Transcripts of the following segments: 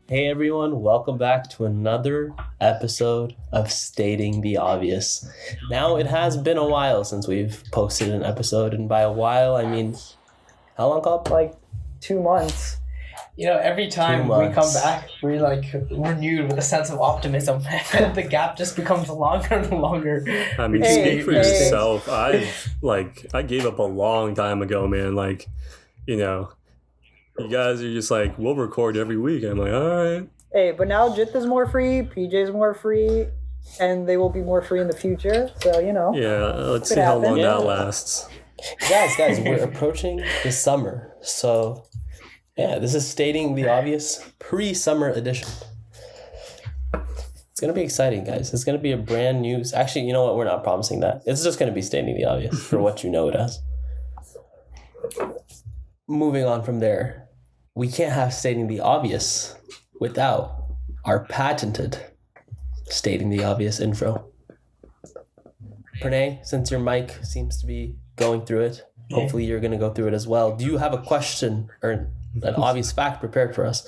Hey everyone, welcome back to another episode of Stating the Obvious. Now, it has been a while since we've posted an episode, and by a while, I mean, how long, Cobb? Like 2 months. Every time 2 we come months. back, we're like renewed with a sense of optimism, and the gap just becomes longer and longer. I mean, Hey, speak for hey. yourself. I gave up a long time ago, man. You guys are just like, we'll record every week. I'm like, all right. Hey, but now Jith is more free, PJ's more free, and they will be more free in the future. So, Yeah, let's Could see how happen. long Yeah. that lasts. Guys, we're approaching the summer. So, yeah, this is Stating the Obvious pre-summer edition. It's going to be exciting, guys. It's going to be a brand new... Actually, you know what? We're not promising that. It's just going to be Stating the Obvious for what you know it as. Moving on from there, we can't have Stating the Obvious without our patented Stating the Obvious intro. Pranay, since your mic seems to be going through it, hopefully you're going to go through it as well. Do you have a question or an obvious fact prepared for us?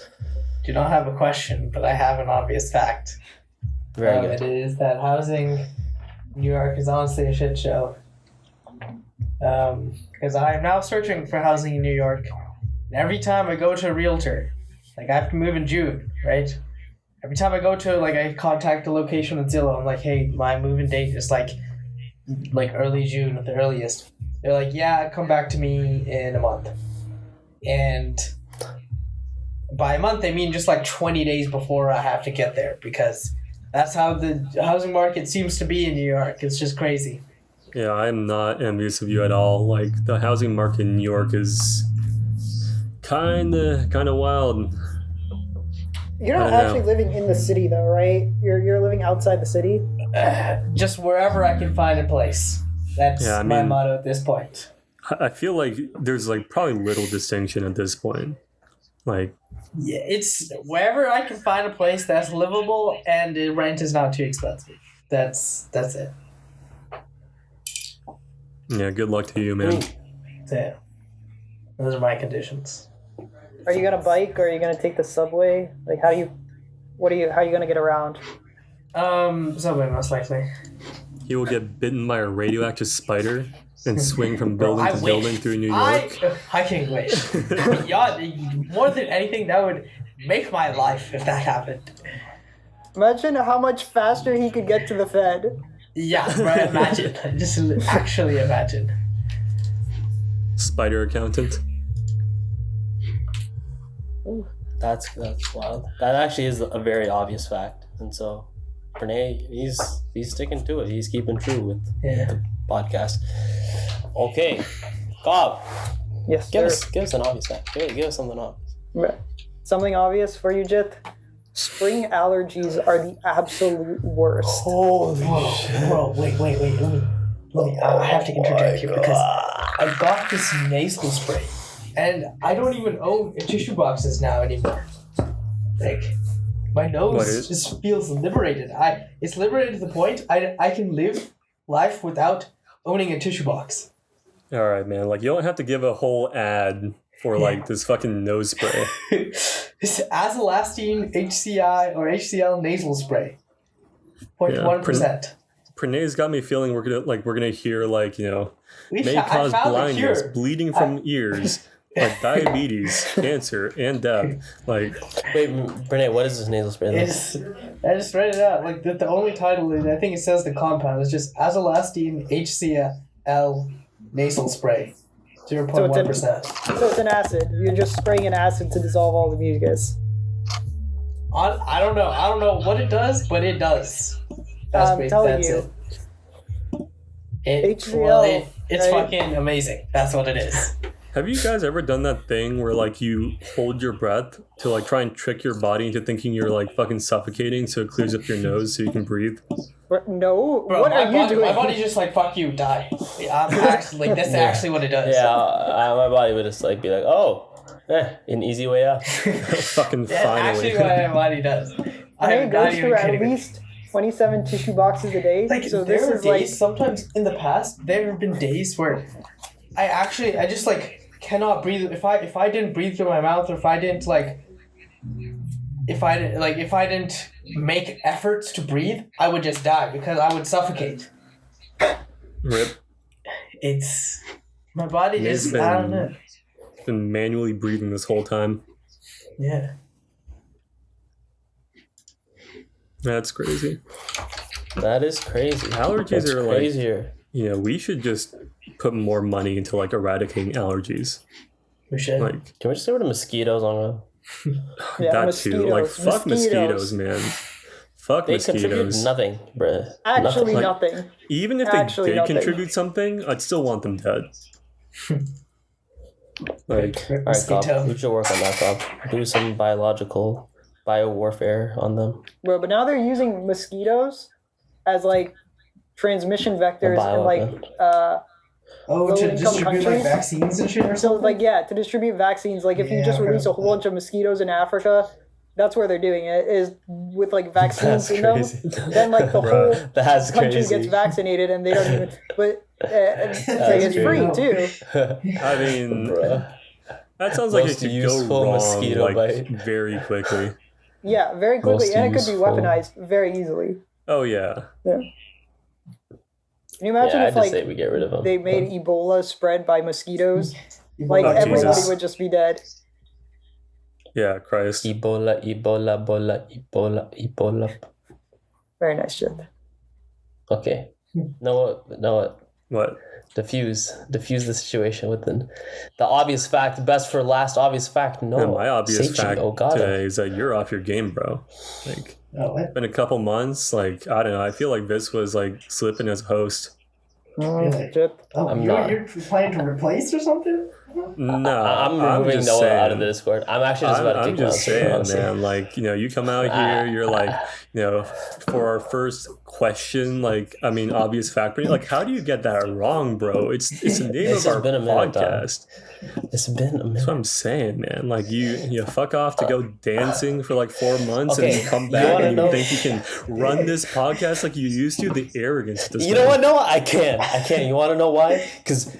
Do not have a question, but I have an obvious fact. Very It good. is that housing in New York is honestly a shit show. Because I am now searching for housing in New York. And every time I go to a realtor, like I have to move in June, right? Every time I go to, I contact the location with Zillow, I'm like, hey, my move-in date is like early June at the earliest. They're like, yeah, come back to me in a month. And by a month, I mean just 20 days before I have to get there, because that's how the housing market seems to be in New York. It's just crazy. Yeah, I'm not envious of you at all. Like, the housing market in New York is kind of wild. you're not I don't know. actually living in the city, though, right? You're living outside the city. Just wherever I can find a place. That's Yeah, I my mean- motto at this point. I feel like there's probably little distinction at this point. Like, Yeah, it's wherever I can find a place that's livable and the rent is not too expensive. That's it. yeah, good luck to you, man. So, yeah. Those are my conditions. Are you gonna bike or are you gonna take the subway? How are you gonna get around? Subway most likely. He will get bitten by a radioactive spider and swing from building I to wish. building through New York. I can't wait. Yeah, more than anything, that would make my life if that happened. Imagine how much faster he could get to the Fed. Yeah, right, imagine. Just actually imagine. Spider accountant. That's wild. That actually is a very obvious fact. And so, Pranay, he's sticking to it. He's keeping true with Yeah. the podcast. Okay, Cobb, Yes, give sir. us an obvious fact. Give us something obvious. Something obvious for you, Jith. Spring allergies are the absolute worst. Holy Whoa, wait. Let me. I have to interject here because I got this nasal spray, and I don't even own tissue boxes now anymore. My What nose is- just feels liberated. It's liberated to the point I can live life without owning a tissue box. All right, man. You don't have to give a whole ad for this fucking nose spray. It's Azolastine HCI or HCl nasal spray. 0.1%. Pranay's got me feeling we're gonna hear may I cause found a blindness, cure. bleeding from ears, diabetes, cancer, and death. Wait, Pranay, what is this nasal spray? I just read it out. The only title is, I think it says the compound is just Azolastine HCl nasal spray. 0.1%. So it's an acid. You're just spraying an acid to dissolve all the mucus. I don't know what it does, but it does. I'm telling you. HCl, It's right? fucking amazing. That's what it is. Have you guys ever done that thing where you hold your breath to try and trick your body into thinking you're fucking suffocating so it clears up your nose so you can breathe? No, Bro, what my are you body, doing? My body's just fuck you, die. I'm actually, that's actually what it does. Yeah, my body would just be like, oh, an easy way out. Fucking That's finally. actually what my body does. I I'm goes not even through at kidding. least 27 tissue boxes a day. So there this are is days, sometimes in the past, there have been days where I just cannot breathe. If I didn't breathe through my mouth, or if I didn't if I didn't make efforts to breathe, I would just die because I would suffocate. Rip. It's my body It's just I don't know. been manually breathing this whole time. Yeah. That's crazy. That is crazy. Allergies That's are crazier. like, we should just put more money into like eradicating allergies. We should. Like Can we just get rid of mosquitoes on Yeah, that mosquitoes. too. Like fuck mosquitoes, man. Fuck They contribute mosquitoes. nothing, bruh. Actually, Nothing. nothing. Even if they Actually, did nothing. contribute something, I'd still want them dead. Like All right, Cobb, Mosquito. we should work on that, Cobb. Do some bio warfare on them. Bro, but now they're using mosquitoes as like transmission vectors and like bioweapon. To low-income distribute like countries? vaccines and shit or so something. like yeah, to distribute vaccines. Like if you Yeah, just I've release a heard whole bunch of mosquitoes in Africa, that's where they're doing it, is with like vaccines That's in them. crazy. Then like the whole That's country crazy. gets vaccinated and they don't even. But it's That's free crazy. too. I mean, Bruh. that sounds like it Most could useful go wrong mosquito like bite. very quickly. Yeah, very quickly, Most and it could be useful. weaponized very easily. Oh yeah. Can you imagine Yeah, I if just say like we get rid of them. they made Ebola spread by mosquitoes? Like Oh, everybody Jesus. would just be dead. Yeah, Christ. Ebola, Ebola, Ebola, Ebola, Ebola. Very nice shit. Okay. Know what? What? Diffuse the situation within the obvious fact. Best for last. Obvious fact. No. And my obvious Seichi fact Ogata. today is that you're off your game, bro. Like, Oh, what? been a couple months. Like, I don't know. I feel like this was like slipping as a host. Really? Shit. Oh, I'm not. you're planning to replace or something? No, I'm removing just Noah saying. out of the Discord. I'm actually just about to I'm kick him out. just too, saying, honestly. man. Like, you come out here, you're like, for our first question, like, I mean, obvious fact, but like, how do you get that wrong, bro? It's the name This of has our been a minute, dog. podcast. It's been a That's minute. what I'm saying, man. Like, you fuck off to go dancing for like 4 months and Okay, you come you back wanna and you know- think you can run this podcast like you used to. The arrogance. Of this You know man. what, Noah? I can. You want to know why? Because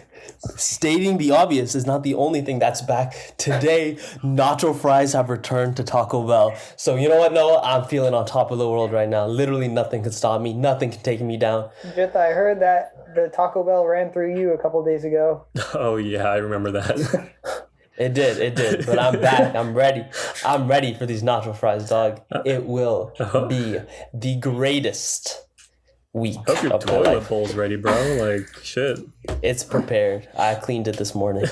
stating the obvious is not the only thing that's back. Today, nacho fries have returned to Taco Bell. So you know what, Noah? I'm feeling on top of the world right now. Literally nothing can stop me. Nothing can take me down. Jith, I heard that the Taco Bell ran through you a couple days ago. Oh yeah, I remember that. It did. But I'm back. I'm ready. I'm ready for these nacho fries, dog. It will be the greatest week Hope your of my toilet life. bowl's ready, bro. Like shit. It's prepared. I cleaned it this morning.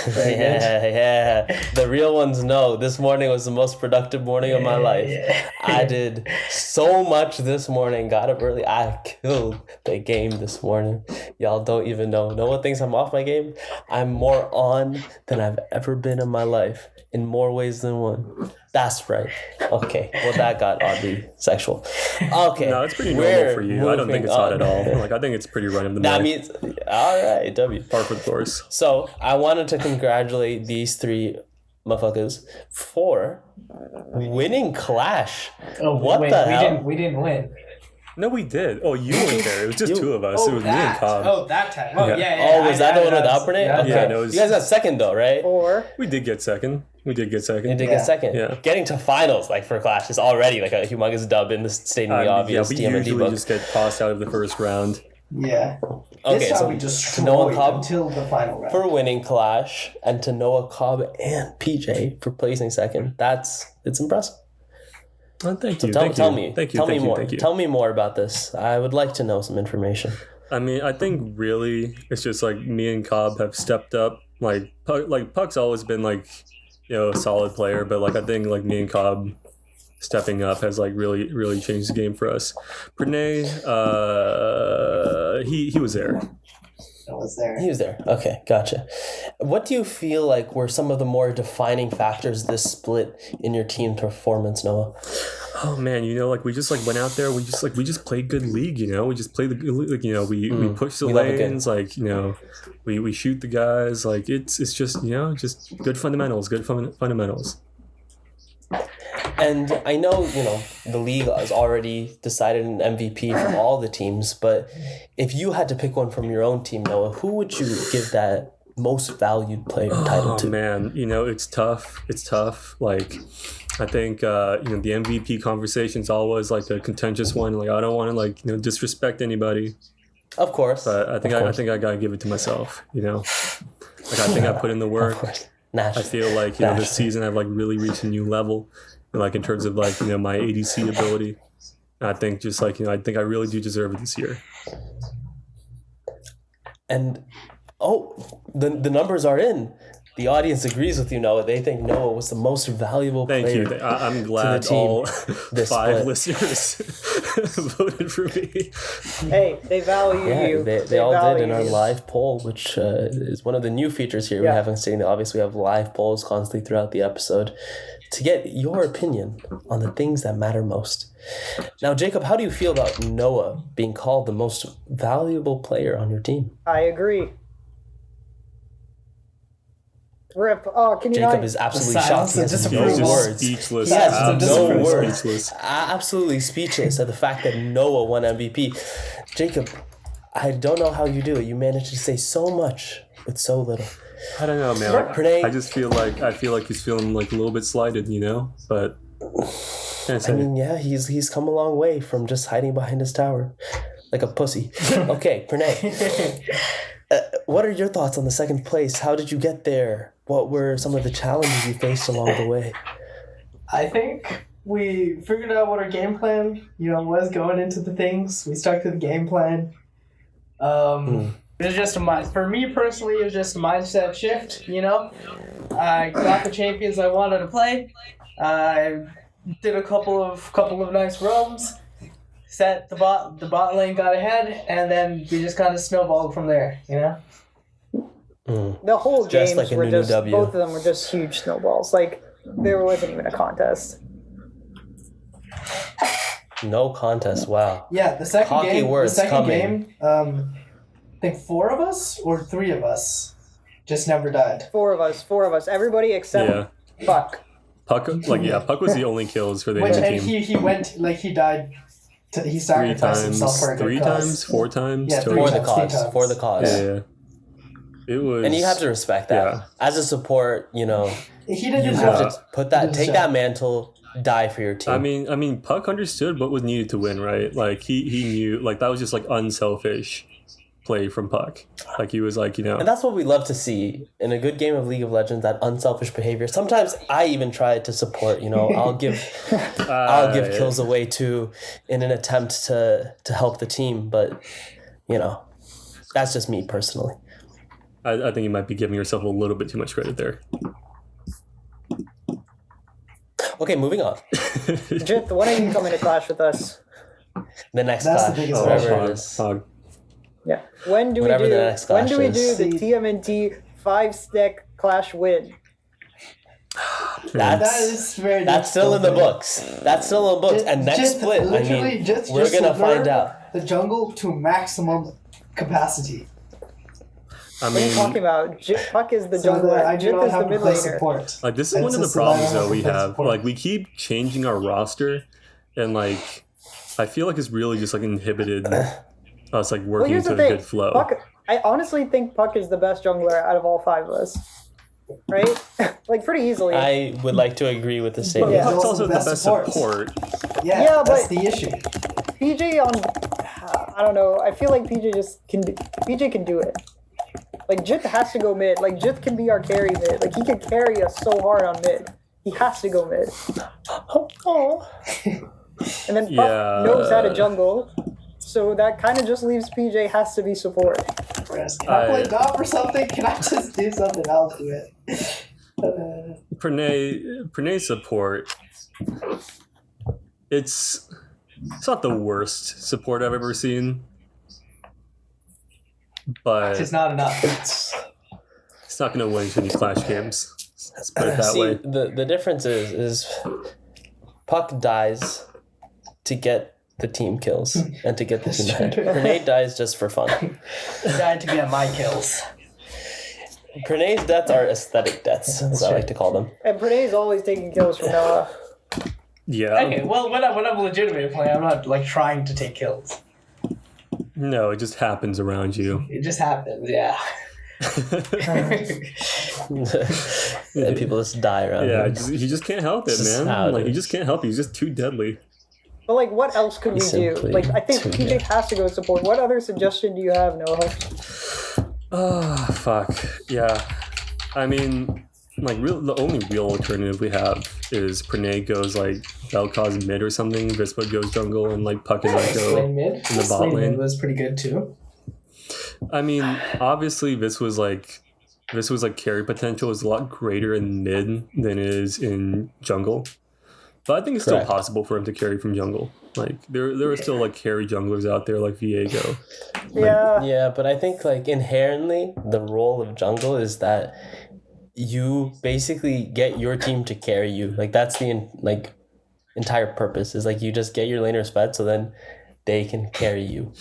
Yeah. The real ones know. This morning was the most productive morning of my life. I did so much this morning. Got up early. I killed the game this morning. Y'all don't even know. No one thinks I'm off my game. I'm more on than I've ever been in my life. In more ways than one. That's right. Okay. Well, that got oddly sexual. Okay. No, it's pretty we're normal for you. I don't think it's hot at all. moving Like I think it's pretty run of the That mill. means, all right, W. Par for the course. So I wanted to congratulate these three motherfuckers for winning Clash. Oh, What wait, the hell? We didn't win. No, we did. Oh, you weren't there. It was just two of us. It was me and that. Cobb. Oh, that time. Oh, Yeah. yeah. Oh, was that the one with Alpernate? Yeah. Okay. Yeah, no, it was- You guys got second though, right? Or We did get second. You did Yeah. get second. Yeah. Getting to finals like for Clash is already like a humongous dub in the stating the Yeah, obvious we TMNT usually book. just get tossed out of the first round. Yeah. Okay, This time so we to destroyed Noah Cobb until the final round. for winning Clash and to Noah Cobb and PJ for placing second. It's impressive. Oh, thank you. Tell Thank me you. Thank you. Tell Thank me you. more. Thank you. Tell me more about this. I would like to know some information. I mean, I think really it's just like me and Cobb have stepped up. Like Puck's always been like, a solid player, but like I think like me and Cobb stepping up has like really changed the game for us. Pranay, he was there. I was there. He was there. Okay, gotcha. What do you feel like were some of the more defining factors this split in your team performance, Noah? Oh man, like we just like went out there. We just played good league. We just played the good league. Like we push the We love it good. lanes. Like we shoot the guys. Like it's just just good fundamentals. Good fundamentals. And I know, the league has already decided an MVP for all the teams, but if you had to pick one from your own team, Noah, who would you give that most valued player title Oh to? man, it's tough. It's tough. Like, I think the MVP conversation's always like a contentious one. Like, I don't want to disrespect anybody, Of course. but I think Of I course. think I gotta give it to myself. Like, I think I put in the Of work. course. I Naturally. feel like Naturally. this season I've like really reached a new level, and like in terms of like my ADC ability. And I think just like I think I really do deserve it this year. And the numbers are in. The audience agrees with you, Noah. They think Noah was the most valuable Thank player. you. I'm glad team all this 5 split. listeners voted for me. Hey, they value Yeah, you. they all value did in our you. live poll, which is one of the new features here. Yeah. We haven't seen. Obviously, we have live polls constantly throughout the episode to get your opinion on the things that matter most. Now, Jacob, how do you feel about Noah being called the most valuable player on your team? I agree. Rip. Oh, can you Jacob not? is absolutely The shocked. silence He of has no disapproval. He's just words. speechless. He has Silence of no disapproval. words. Speechless. Absolutely speechless at the fact that Noah won MVP. Jacob, I don't know how you do it. You managed to say so much with so little. I don't know, man. Pranay- I just feel like he's feeling like a little bit slighted, But can't say. I mean, yeah, he's come a long way from just hiding behind his tower like a pussy. Okay, Pranay, what are your thoughts on the second place? How did you get there? What were some of the challenges you faced along the way? I think we figured out what our game plan, was going into the things. We stuck to the game plan. It was just for me personally, it was just a mindset shift, I got the champions I wanted to play. I did a couple of nice roams, set the bot lane got ahead, and then we just kind of snowballed from there, The whole Just games like a were Nunu just W. both of them were just huge snowballs. Like there wasn't even a contest. No contest. Wow. Yeah, the second Hockey game. words The second coming. game. I think 4 of us or 3 of us just never died. Four of us. Everybody except Yeah. Puck. Puck was the only kills for the Which, enemy and team. he went he died. He 3 sacrificed himself for a times, good 3 cause. times, 4 times. Yeah, total. three For the times, cause. 3 times. For the cause. Yeah. It was. And you have to respect that. Yeah. As a support, He didn't you deserve have it. to put that, He take deserved that it. mantle, die for your team. I mean, Puck understood what was needed to win, right? Like he knew, like that was just like unselfish play from Puck. Like he was like, And that's what we love to see in a good game of League of Legends, that unselfish behavior. Sometimes I even try to support, I'll give yeah. kills away too in an attempt to help the team, but that's just me personally. I think you might be giving yourself a little bit too much credit there. Okay, moving on. Jith, why don't you come into Clash with us? The next That's the clash, biggest whatever question. it is. Hog. Yeah. When do Whatever we the do? next When clash do we is. do the TMNT 5-stick Clash win? That That's is very. that's still in the difficult. books. That's still in the books. And next split, literally, we're gonna find learn out. the jungle to maximum capacity. I What are you talking mean, about? Puck is the So jungler. that I do Jith not is the have mid to play laner. support. like this is And one of the since the problems lineup that we plays have. support. Like we keep changing our roster, and like I feel like it's really just like inhibited us like Well, working here's into the a thing. good flow. Puck, I honestly think Puck is the best jungler out of all 5 of us. Right? Like pretty easily. I would like to agree with the But statement. yeah. Puck's also also the the best best support. support. Yeah, that's but- the issue. PJ on, I don't know. I feel like PJ PJ can do it. Like Jith has to go mid. Like Jith can be our carry mid. Like he can carry us so hard on mid. He has to go mid. And then Puck Yeah. knows how to jungle. So that kind of just leaves PJ has to be support. Can I play Dom or something? Can I just do something else to it? Pranay support. It's not the worst support I've ever seen, but It's not enough. it's not going to win too many Clash games. Let's put it that See, way. the difference is Puck dies to get the team kills and to get the team ahead. Pranay dies just for fun. Trying to get my kills. Pranay's deaths are aesthetic deaths, as I like to call them. And Pranay's always taking kills from Noah. Yeah. Okay, well, when I'm legitimately playing, I'm not like trying to take kills. No, it just happens around you. It just happens, yeah. And people just die around Yeah, him. he just can't help it, This is man. how it Like he is. just can't help it. He's just too deadly. But like, what else could we do? Simply Like, I think too PJ good. has to go support. What other suggestion do you have, Noah? Oh, fuck. Yeah. I mean, like, the only real alternative we have is Pranay goes, like, Vel'Koz mid or something, Vispa goes jungle, and, like, Puck and I go Lane mid. in the bot Lane mid lane. was pretty good too. I mean, obviously, this was, like, carry potential is a lot greater in mid than it is in jungle. But I think it's Correct. still possible for him to carry from jungle. Like, there are still, like, carry junglers out there, like Viego. Yeah. Yeah, but I think like inherently the role of jungle is that you basically get your team to carry you. Like that's the entire purpose is like you just get your laners fed so then they can carry you.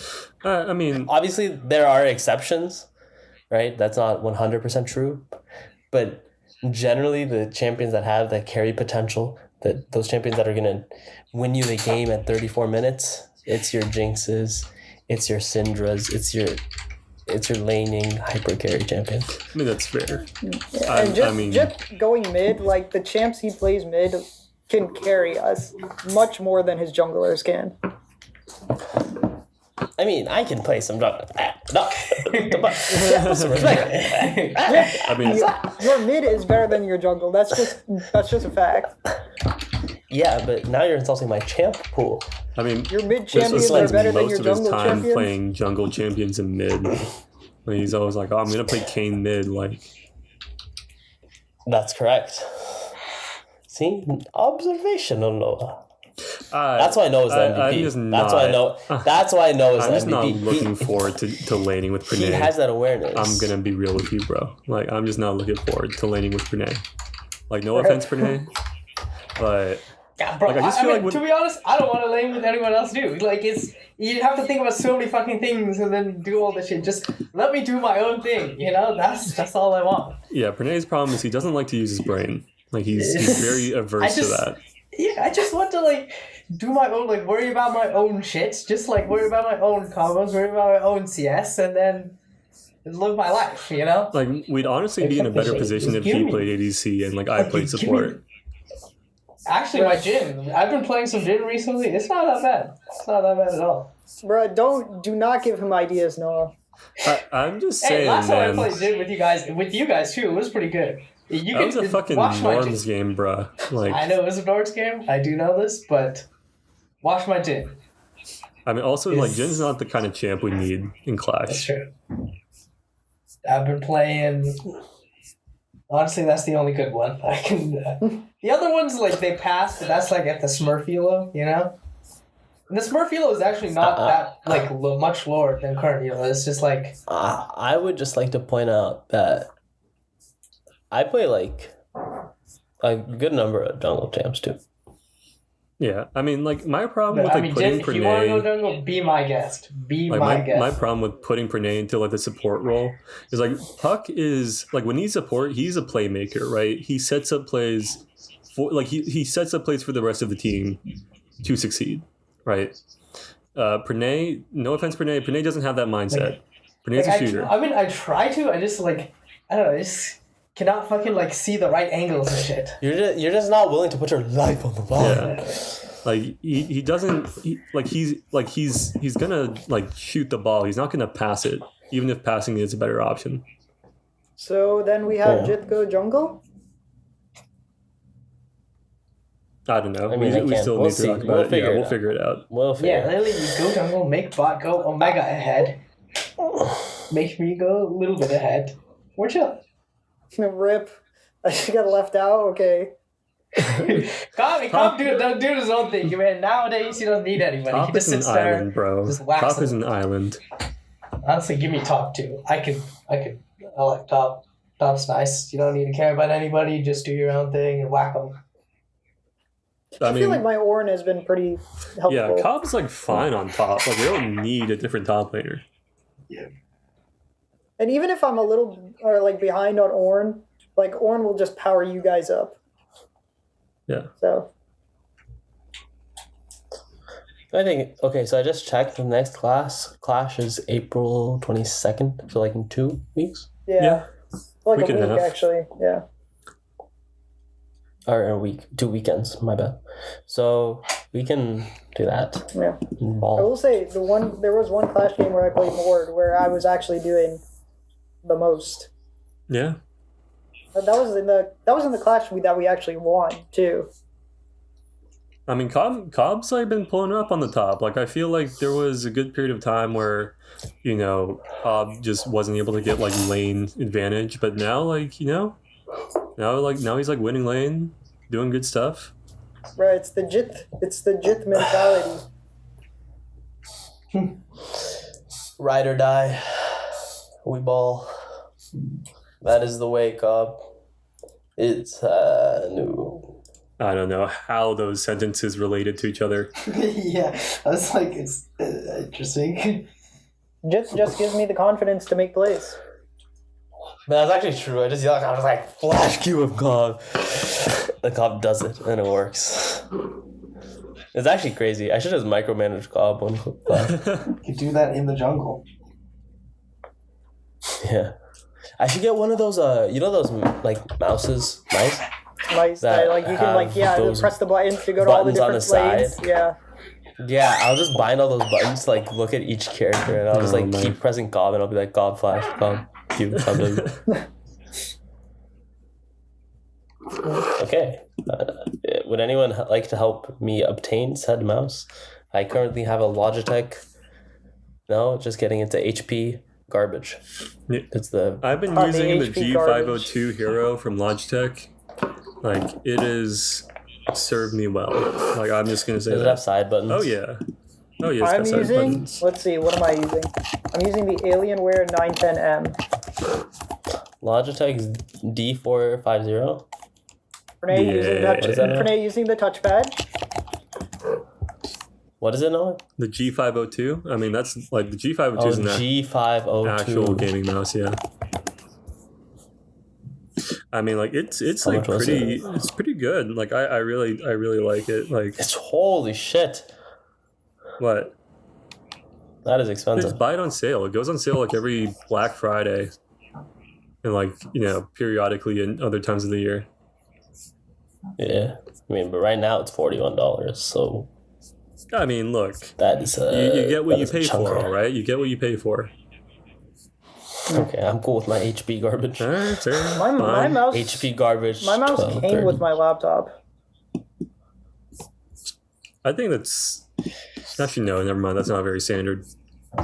I mean, Obviously there are exceptions, right? That's not 100% true, but generally the champions that have that carry potential, that those champions that are going to win you the game at 34 minutes, it's your Jinxes, it's your Syndras, it's your laning hyper carry champion. I mean that's fair. And just going mid, like the champs he plays mid can carry us much more than his junglers can. I mean, I can play some jungle. No, put some respect. I mean, Your mid is better than your jungle. That's just a fact. Yeah, but now you're insulting my champ pool. I mean, Your mid Chris champions are spends better than most your of his jungle time champions. playing jungle champions in mid. And he's always like, "Oh, I'm gonna play Kane mid." Like, That's correct. See, observational Noah. That's why Noah's the MVP. I'm just That's why I know. That's why Noah's I'm the just not MVP. looking forward to laning with He Pranay. has that awareness. I'm gonna be real with you, bro. Like, I'm just not looking forward to laning with Pranay. Like, no offense, Pranay, but Yeah, bro. Like, I just feel like to be honest, I don't want to lane with anyone else, dude. Like, you have to think about so many fucking things and then do all this shit. Just let me do my own thing. You know, that's all I want. yeah, Pranay's problem is he doesn't like to use his brain. Like, he's very averse to that. Yeah, I just want to like do my own, like worry about my own shit. Just like worry about my own combos, worry about my own CS, and then live my life. You know. Like, we'd honestly be in a better position if he played ADC and like I played support. Actually, my Jhin. I've been playing some Jhin recently. It's not that bad. It's not that bad at all. Bruh, do not give him ideas, Noah. I'm just Hey, saying, last time I man. played Jhin with you guys too, it was pretty good. You That was a fucking watch my Norms Jhin. game, bruh. Like, I know it was a Nords game. I do know this, but watch my Jhin. I mean, also, like, Jin's not the kind of champ we need in That's Clash. true. I've been playing. Honestly, that's the only good one. I can. The other ones, like, they passed, but that's like at the Smurf elo, you know. And the Smurf elo is actually not that like much lower than current elo. It's just like I would just like to point out that I play like a good number of jungle champs too. Yeah, I mean, like, my problem with I like mean, putting Jhin, if you want to go Pranay, jungle, be my guest. Be like my guest. my problem with putting Pranay into like the support role is like Puck is like when he's support, he's a playmaker, right? He sets up plays for like he sets up plays for the rest of the team to succeed, right? Pranay, no offense, Pranay doesn't have that mindset. Pranay's Like, a shooter. I try to. I just like I don't know. I just cannot fucking like see the right angles and shit. You're just not willing to put your life on the line. Yeah. Like he doesn't he's gonna like shoot the ball. He's not gonna pass it, even if passing is a better option. So then we have Yeah. Jith go jungle. I don't know. I mean, we still we'll need see. to talk We'll about it. figure Yeah, it we'll out. figure it out. Well, Yeah, literally, you go jungle, make bot go Omega ahead, make me go a little bit ahead. We're chill. Rip. I just got left out. Okay. Cobb don't do his own thing, man. Nowadays, he doesn't need anybody. He Top just is an sits there. island, bro. just whacks Top them. is an island. Honestly, give me top too. I like top. Top's nice. You don't need to care about anybody. Just do your own thing and whack them. I I feel like mean, my Ornn has been pretty helpful. yeah, Cobb's like fine on top. Like we don't need a different top laner. And even if I'm a little or like behind on Ornn, like Ornn will just power you guys up. Yeah. So I think okay. So I just checked. The next clash is April 22nd. So like in 2 weeks. Yeah. Like Week a and a week, half. actually. Yeah. Or a week, 2 weekends. My bad. So we can do that. Yeah. I Ball. will say there was one Clash game where I played Mord where I was actually doing the most. Yeah. That was in the Clash that we actually won too. I mean, Cobb's like been pulling up on the top. Like I feel like there was a good period of time where, Cobb just wasn't able to get like lane advantage, but now now he's like winning lane, doing good stuff. Right, it's the Jith mentality. Ride or die. We ball. That is the way, Cobb. It's new. I don't know how those sentences related to each other. Yeah, I was like, it's interesting. Jith just gives me the confidence to make plays. Man, that's actually true. I was like, flash Q of Cobb. The Cobb does it, and it works. It's actually crazy. I should have micromanaged Cobb on You could do that in the jungle. Yeah. I should get one of those, those, like, mice? Nice. That Like you can those press the buttons to go to all the buttons on different the lanes. side. Yeah. Yeah, I'll just bind all those buttons to, like, look at each character, and I'll just, like, man. keep pressing Cobb, and I'll be like, Cobb flash, Cobb Q, Cobb W. Okay. Would anyone like to help me obtain said mouse? I currently have a Logitech. No, just getting into HP garbage. Yeah. It's the I've been On the using the HP G502 Hero from Logitech. Like it has served me well. Like I'm just gonna say does it have that. side buttons? Oh yeah. Oh yeah. It's I'm got side using. buttons. Let's see. What am I using? I'm using the Alienware 910M. Logitech's D450. Renee Yeah. using that. What is that? Renee using the touchpad. What is it, Noah? The G502. I mean that's like the G502 Oh, is an G502. actual gaming mouse. Yeah. I mean, like it's How like much was it's pretty good. Like I really like it. Like It's holy shit. what? That is Just expensive. buy it on sale. It goes on sale like every Black Friday, and like periodically in other times of the year. Yeah. I mean, but right now it's $41, so I mean, look, that is you get what that you is a pay for, chunker. all right? You get what you pay for. Okay, I'm cool with my HP garbage. All right, fair. My fine. mouse. HP garbage. My mouse 12, came 30. with my laptop. I think that's actually no, never mind. That's not very standard.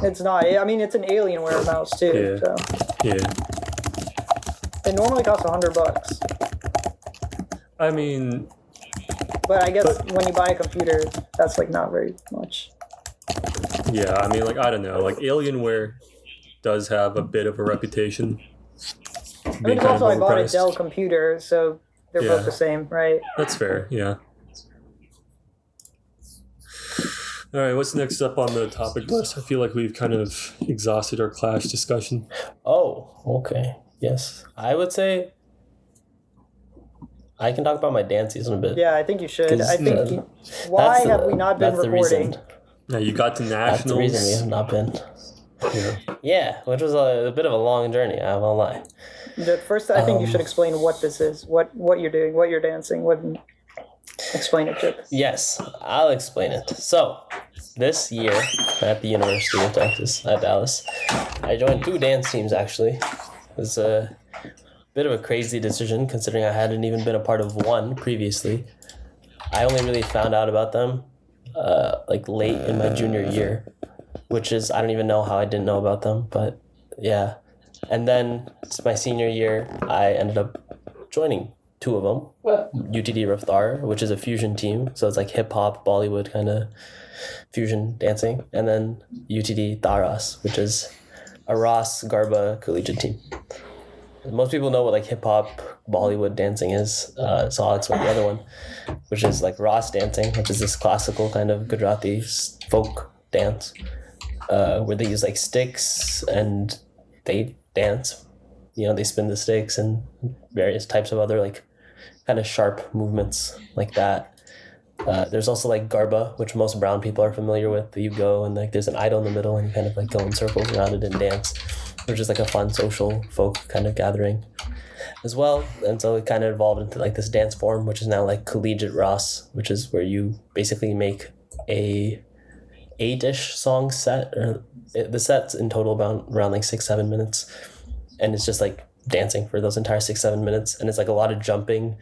It's not. I mean, it's an Alienware mouse too. Yeah. So Yeah, it normally costs $100. I mean, But I guess when you buy a computer, that's like not very much. yeah, I mean, like I don't know, like Alienware does have a bit of a reputation. I mean, also I bought a Dell computer, so they're Yeah. both the same, right? That's fair. Yeah. All right, what's next up on the topic list? I feel like we've kind of exhausted our Clash discussion. Oh, okay. Yes. I would say I can talk about my dance season a bit. Yeah, I think you should. 'Cause, I think. Why That's the- have we not been that's the recording? reason. Now you got to That's the nationals. reason we have not been. Yeah. Yeah, which was a bit of a long journey, I won't lie. First, I think you Um, should explain what this is, what you're doing, what you're dancing. Explain it, Chip. Yes, I'll explain it. So, this year at the University of Texas at Dallas, I joined 2 dance teams actually. It was a bit of a crazy decision considering I hadn't even been a part of one previously. I only really found out about them like late in my junior year, which is, I don't even know how I didn't know about them, but yeah. And then it's my senior year, I ended up joining 2 of them. UTD Raftar, which is a fusion team, so it's like hip hop, Bollywood kind of fusion dancing, and then UTD Taras, which is a Ras Garba collegiate team. Most people know what like hip hop, Bollywood dancing is, so I'll explain the other one, which is like Ras dancing, which is this classical kind of Gujarati folk dance, where they use like sticks and they dance. They spin the sticks and various types of other like kind of sharp movements like that. There's also like Garba, which most brown people are familiar with. You go and like there's an idol in the middle and you kind of like go in circles around it and dance. which is like a fun social folk kind of gathering as well. And so it kind of evolved into like this dance form, which is now like collegiate Ross, which is where you basically make a 8-ish song set. The set's in total about around like 6-7 minutes, and it's just like dancing for those entire 6-7 minutes, and it's like a lot of jumping,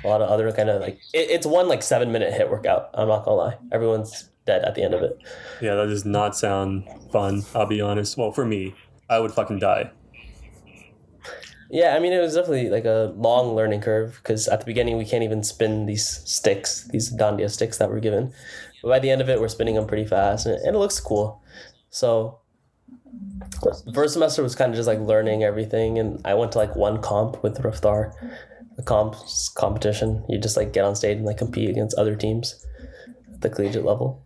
a lot of other kind of like it's one like 7-minute hit workout. I'm not gonna lie, everyone's dead at the end of it. Yeah, that does not sound fun. I'll be honest. Well, for me, I would fucking die. Yeah, I mean, it was definitely like a long learning curve because at the beginning we can't even spin these sticks, these dandia sticks that we're given. But by the end of it, we're spinning them pretty fast, and it looks cool. So the first semester was kind of just like learning everything, and I went to like one comp with Raftar, a competition. You just like get on stage and like compete against other teams at the collegiate level.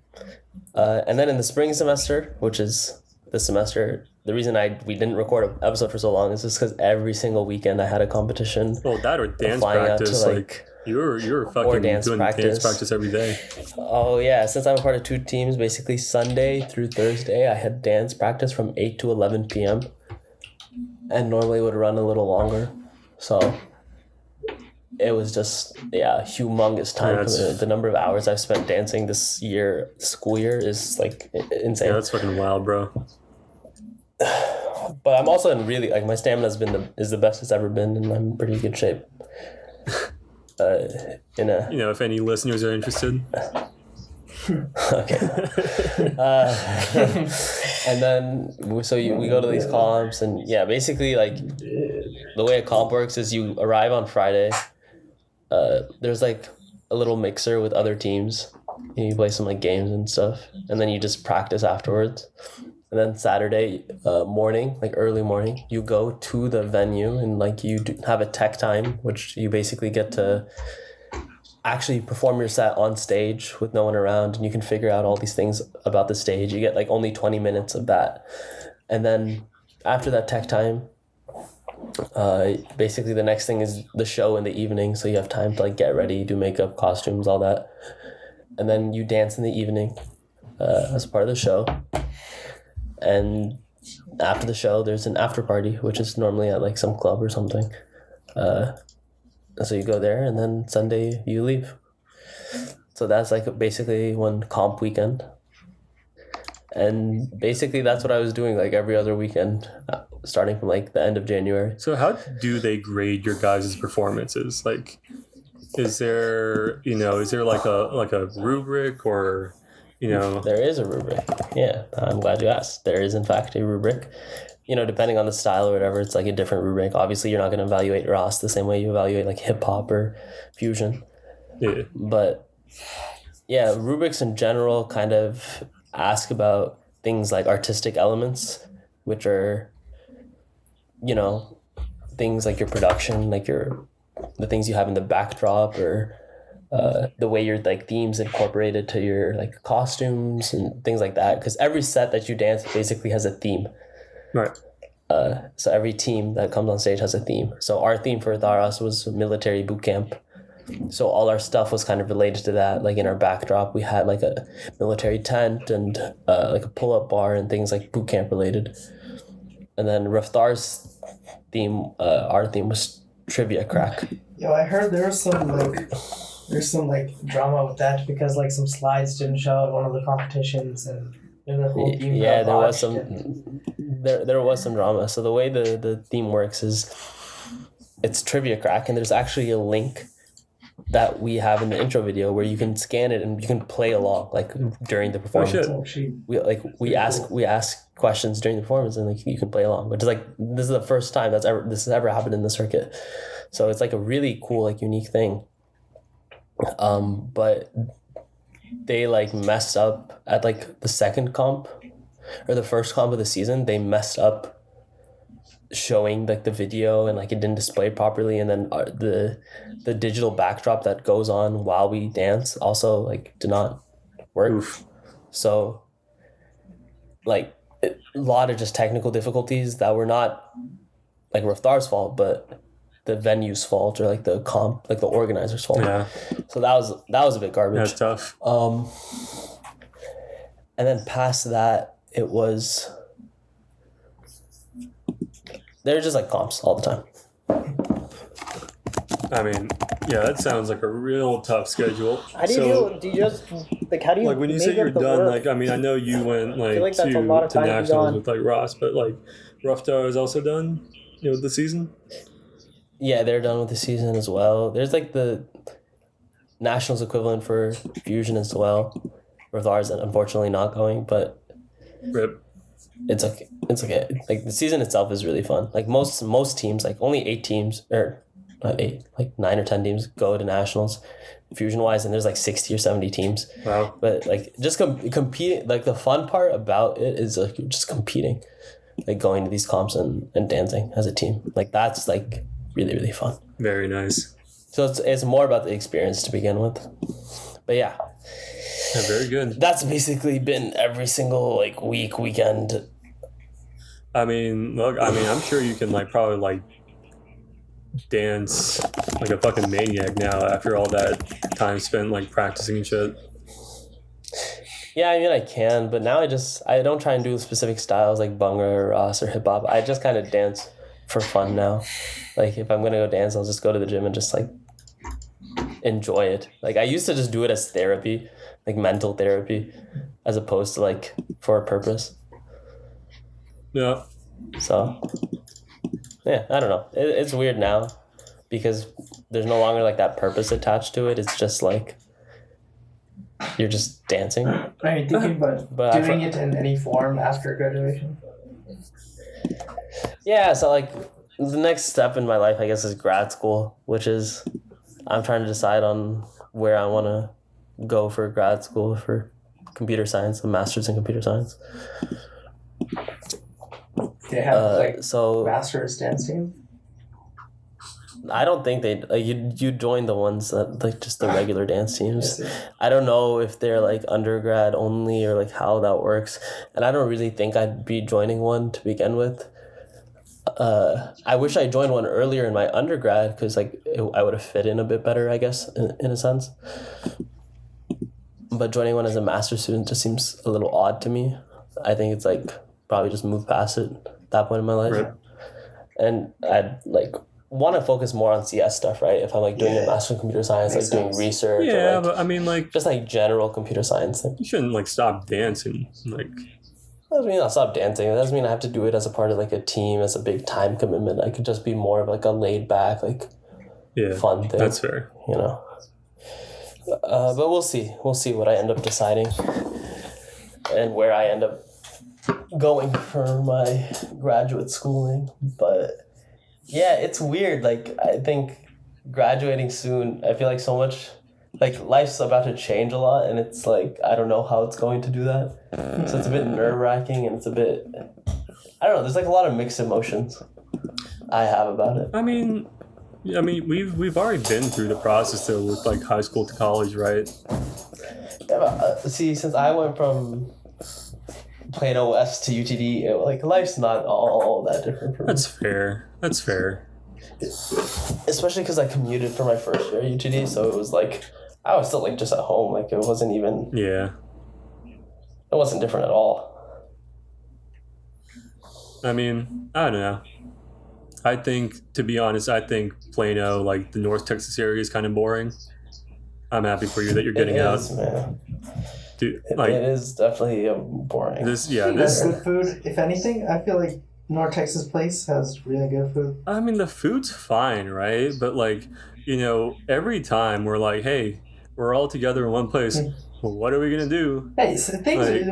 And then in the spring semester, which is this semester, the reason we didn't record an episode for so long is just because every single weekend I had a competition. Well, that or dance flying out to, practice. like, You're fucking dance doing practice. dance practice every day. Oh yeah, since I'm a part of 2 teams, basically Sunday through Thursday, I had dance practice from 8 to 11 p.m. and normally would run a little longer. So it was just, yeah, humongous time. That's- The number of hours I've spent dancing this year, school year, is like insane. Yeah, that's fucking wild, bro. But I'm also in really, like, my stamina is the best it's ever been, and I'm in pretty good shape. If any listeners are interested. Okay. And then we go to these comps, and yeah, basically like the way a comp works is you arrive on Friday. There's like a little mixer with other teams, and you play some like games and stuff, and then you just practice afterwards. And then Saturday morning, like early morning, you go to the venue and like you have a tech time, which you basically get to actually perform your set on stage with no one around, and you can figure out all these things about the stage. You get like only 20 minutes of that. And then after that tech time, basically the next thing is the show in the evening, so you have time to like get ready, do makeup, costumes, all that. And then you dance in the evening as part of the show. And after the show, there's an after party, which is normally at like some club or something. So you go there, and then Sunday you leave. So that's like basically one comp weekend. And basically that's what I was doing like every other weekend, starting from like the end of January. So how do they grade your guys' performances? Like, is there like a rubric or, There is a rubric. Yeah, I'm glad you asked. There is in fact a rubric. Depending on the style or whatever, it's like a different rubric. Obviously, you're not going to evaluate Ross the same way you evaluate like hip hop or fusion. Yeah. But yeah, rubrics in general kind of ask about things like artistic elements, which are, things like your production, like the things you have in the backdrop, or the way your like themes incorporated to your like costumes and things like that. Because every set that you dance basically has a theme. Right. So every team that comes on stage has a theme. So our theme for Tharas was military boot camp. So all our stuff was kind of related to that. Like in our backdrop, we had like a military tent and like a pull-up bar and things like boot camp related. And then Raftar's theme, our theme was trivia crack. Yo, I heard there's some drama with that because like some slides didn't show at one of the competitions, and the whole theme got there was botched. some there was some drama. So the way the theme works is it's trivia crack, and there's actually a link that we have in the intro video where you can scan it and you can play along like during the performance. Oh, shit. We ask questions during the performance, and like you can play along. But it's like this is the first time this has ever happened in the circuit. So it's like a really cool, like unique thing. But they like messed up at like the second comp or the first comp of the season. They messed up showing like the video, and like it didn't display properly, and then the digital backdrop that goes on while we dance also like did not work. Oof. So like a lot of just technical difficulties that were not like Raftar's fault, but the venue's fault, or like the comp, like the organizer's fault. Yeah. So that was a bit garbage. That's tough. And then past that, it was they're just like comps all the time. I mean, yeah, that sounds like a real tough schedule. How do you deal? Do you just like? How do you like when you make say you're up the done? work? Like, I mean, I know you went like, like that's a lot of to time to be nationals gone. with like Ross, but like Rough Tower is also done. With the season. Yeah, they're done with the season as well. There's like the nationals equivalent for Fusion as well, with ours unfortunately not going, but Rip. it's okay. It's okay. Like the season itself is really fun. Like most teams, like only 8 teams or not 8, like 9 or 10 teams go to nationals, Fusion wise, and there's like 60 or 70 teams. Wow. But like just competing, like the fun part about it is like just competing, like going to these comps and dancing as a team. Like that's like really, really fun. Very nice. So it's more about the experience to begin with. But yeah. Yeah, very good. That's basically been every single like weekend. I mean, look, I'm sure you can like probably like dance like a fucking maniac now after all that time spent like practicing and shit. Yeah, I mean I can, but now I don't try and do specific styles like bunga or Ross or hip hop. I just kind of dance for fun now. Like if I'm gonna go dance, I'll just go to the gym and just like enjoy it. Like I used to just do it as therapy, like mental therapy, as opposed to like for a purpose. Yeah. So yeah, I don't know. It's weird now because there's no longer like that purpose attached to it. It's just like you're just dancing. Are you thinking about But doing it in any form after graduation? Yeah, so like the next step in my life, I guess, is grad school, which is I'm trying to decide on where I want to go for grad school for computer science, a master's in computer science. They have So master's dance team. I don't think they like you join the ones that like just the regular dance teams. Yes, I don't know if they're like undergrad only or like how that works, and I don't really think I'd be joining one to begin with. I wish I joined one earlier in my undergrad because like I would have fit in a bit better, I guess, in a sense. But joining one as a master's student just seems a little odd to me. I think it's like probably just move past it at that point in my life. Right. And I'd like want to focus more on CS stuff, right? If I'm like doing a master's in computer science, like doing research, Yeah, or, like, but I mean, like, just like general computer science thing. you shouldn't like stop dancing. Like, That doesn't mean I'll stop dancing. That doesn't mean I have to do it as a part of like a team, as a big time commitment. I could just be more of like a laid back, like yeah, fun thing. that's fair. You know. But we'll see. We'll see what I end up deciding and where I end up going for my graduate schooling. But yeah, it's weird. Like I think graduating soon, I feel like so much like life's about to change a lot, and it's like I don't know how it's going to do that. So it's a bit nerve-wracking, and it's a bit I don't know, there's like a lot of mixed emotions I have about it. I mean, we've already been through the process though with like high school to college, right? Yeah, but, see, since I went from Plano West to UTD, like life's not all that different from That's fair. That's fair. especially because I commuted for my first year at UTD, so it was like I was still like just at home, like it wasn't different at all. I mean, I don't know. I think, to be honest, Plano, like the North Texas area, is kind of boring. I'm happy for you that you're getting out. Man. Dude, It like is definitely boring. this. That's good food. If anything, I feel like North Texas Place has really good food. I mean, the food's fine, right? But like, every time we're like, hey, we're all together in one place. Well, what are we gonna do? Hey, so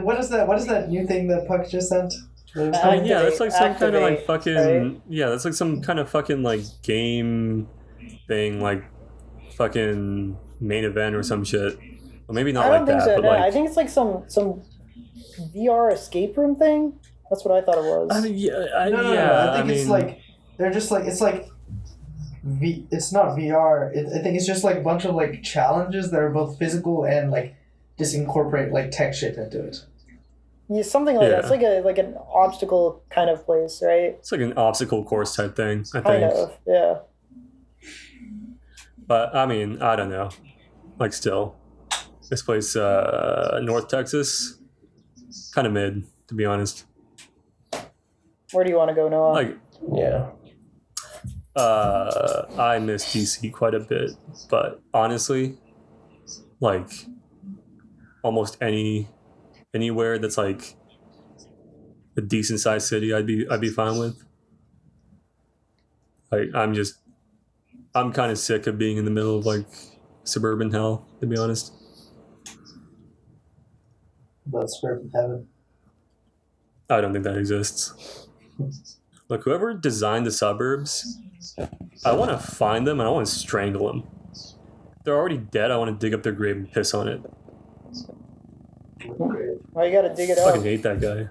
what is that? What is that new thing that Puck just sent? Yeah, that's like some kind of like Activate, fucking right? yeah, that's like some kind of fucking like game thing, like fucking main event or some shit. Well, maybe not I like don't think that, so. but No, like I think it's like some VR escape room thing. That's what I thought it was. I mean, yeah, No. I think it's mean, like they're just like it's like it's not VR. I think it's just like a bunch of like challenges that are both physical and like just incorporate like tech shit into it. Yeah, something like that. Yeah. It's like an obstacle kind of place, right? it's like an obstacle course type thing, I Kind think. of, yeah. But I mean, I don't know. Like, still, this place, North Texas, kind of mid, to be honest. Where do you want to go, Noah? Like, Yeah. I miss DC quite a bit, but honestly, like almost anywhere that's like a decent sized city, I'd be fine with. Like I'm kind of sick of being in the middle of like suburban hell, to be honest. About suburban heaven. I don't think that exists. Like whoever designed the suburbs, I want to find them and I want to strangle them. They're already dead. I want to dig up their grave and piss on it. Why you gotta dig it I out? fucking hate that guy.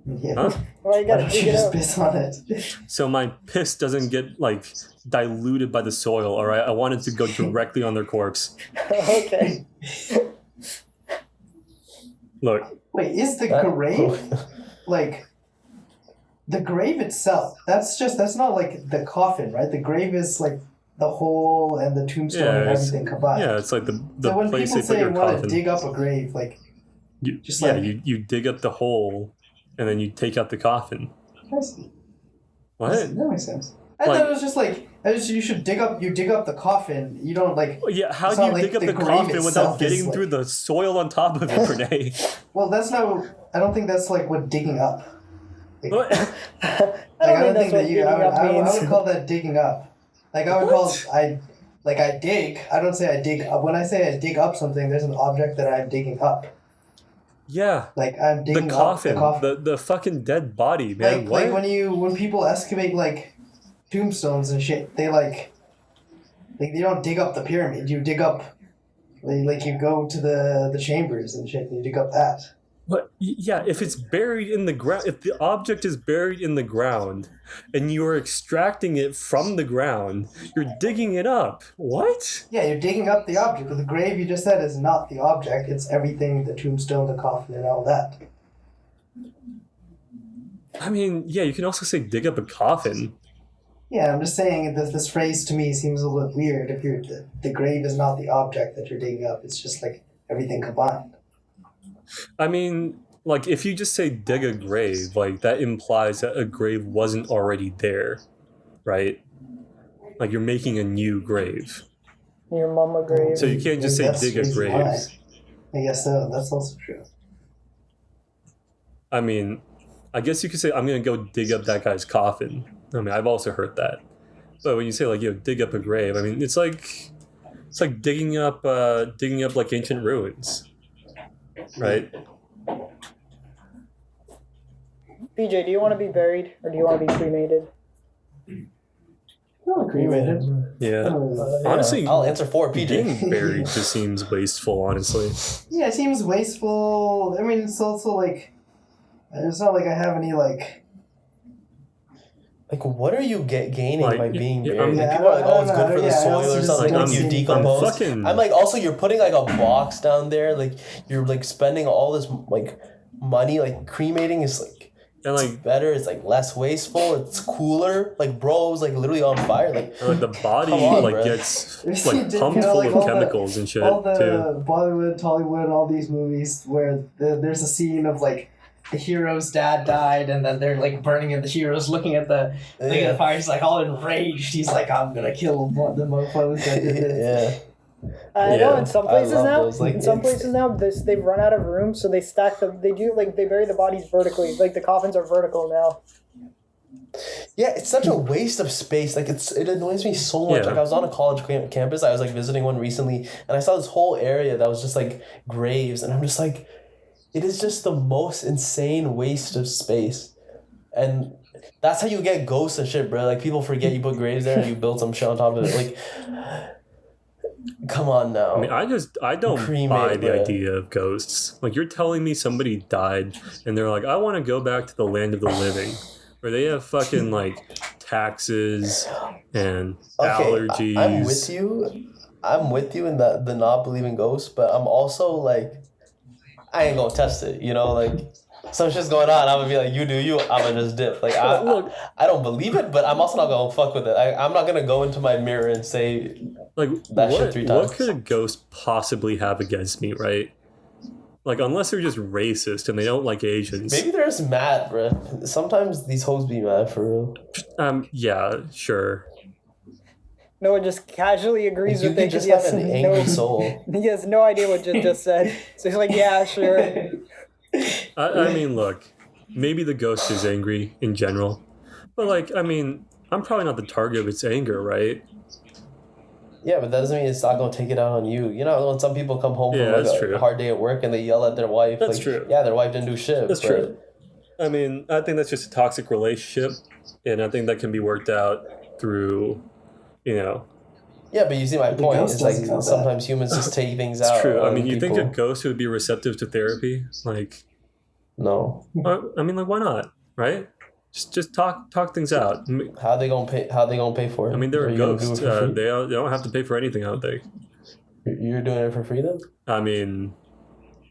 Yeah. Huh? Why you Why gotta don't dig you it just out? piss on it? So my piss doesn't get like diluted by the soil. All right, I want it to go directly on their corpse. Okay. Look, Wait, is the grave like the grave itself? That's not like the coffin, right? The grave is like the hole and the tombstone Yeah, and it's- everything combined. yeah, it's like the So when place people they put say your want to coffin. dig up a grave, like just Yeah, like you dig up the hole and then you take out the coffin. I see. What? That makes sense. I Like- thought it was just like you should dig up the coffin. You don't like. Yeah, how It's do you not like dig up the the grave coffin without itself is, getting like- through the soil on top of it, Renee? Well, that's not. I don't think that's like what digging up. Like, What? I don't think that's what digging up I means. would call that digging up. Like I would What? call I dig. I don't say I dig up. When I say I dig up something, there's an object that I'm digging up. Yeah, Like I'm the digging coffin, up the coffin. the fucking dead body, man. Like what? when people excavate like tombstones and shit, they like they don't dig up the pyramid. You dig up like you go to the chambers and shit. And you dig up that. What? Yeah, if it's buried in the ground, if the object is buried in the ground, and you are extracting it from the ground, you're digging it up. What? Yeah, you're digging up the object, but the grave you just said is not the object. It's everything: the tombstone, the coffin, and all that. I mean, yeah, you can also say dig up a coffin. Yeah, I'm just saying this phrase to me seems a little weird. If the grave is not the object that you're digging up, it's just like everything combined. I mean, like, if you just say dig a grave, like, that implies that a grave wasn't already there, right? Like, you're making a new grave. Your mama grave. So you can't just say That's dig a the reason grave. why. I guess so. That's also true. I mean, I guess you could say, I'm going to go dig up that guy's coffin. I mean, I've also heard that. But when you say, like, dig up a grave, I mean, it's like digging up like ancient ruins, right? BJ, do you want to be buried or do you want to be cremated? Cremated. Yeah. Oh, Honestly, I'll answer for PJ. being buried just seems wasteful, honestly. Yeah, it seems wasteful. I mean, it's also like, it's not like I have any like. Like, what are you gaining Like, by being yeah, buried? yeah, Like, people are like, oh, it's I good don't for the know, yeah, I soil also or just something. don't Like, you see- decompose. fucking- I'm like, also, you're putting like a box down there. Like, you're like spending all this like money. Like, cremating is like And it's like, better. It's like less wasteful. It's cooler. Like, bro, it was like literally on fire. Like, the body Come on, like bro. gets You like did, pumped you know, full like of all the- chemicals and shit All the too. Bollywood, Tollywood, all these movies where there's a scene of like the hero's dad died, and then they're like burning, and the hero's looking at the fire. He's like all enraged. He's like, "I'm gonna kill the mofos that did this." yeah. I know Yeah, in some I places love now, those, like, in some it's- places now, they've run out of room, so they stack them. They do like they bury the bodies vertically. Like the coffins are vertical now. Yeah, it's such a waste of space. Like it annoys me so much. Yeah. Like I was on a college campus. I was like visiting one recently, and I saw this whole area that was just like graves, and I'm just like, it is just the most insane waste of space, and that's how you get ghosts and shit, bro. Like people forget you put graves there and you build some shit on top of it. Like, come on now. I mean, I don't Cremate, buy the bruh. idea of ghosts. Like, you're telling me somebody died, and they're like, I want to go back to the land of the living, where they have fucking like taxes and allergies. I'm with you. I'm with you in the not believing ghosts, but I'm also like, I ain't gonna test it. You know, like some shit's going on. I'm gonna be like, you do you. I'm gonna just dip. Like I don't believe it, but I'm also not gonna fuck with it. I'm not gonna go into my mirror and say Like, that shit what, 3 what times. could a ghost possibly have against me, right? Like, unless they're just racist and they don't like Asians. Maybe they're just mad, bro. Sometimes these hoes be mad for real. Yeah, sure. Noah just casually agrees You with it. just He has have an angry no, soul. he has no idea what Jith just said. So he's like, yeah, sure. I mean, look, maybe the ghost is angry in general. But, like, I mean, I'm probably not the target of its anger, right? Yeah, but that doesn't mean it's not gonna take it out on you. You know, when some people come home Yeah, from that's like true. a hard day at work and they yell at their wife. That's like, true. Yeah, their wife didn't do shit. That's but- true. I mean, I think that's just a toxic relationship. And I think that can be worked out through, you know. Yeah, but you see my The point. ghost It's like doesn't know that. sometimes humans just take things It's out. true. I on mean, you think a people. ghost would be receptive to therapy? Like, No. I mean, like, why not? Right? Just talk things out. How they gonna pay? How they gonna pay for it? I mean, they're Are a you gonna do ghost. it for free? They don't have to pay for anything, I don't think. You're doing it for free then? I mean,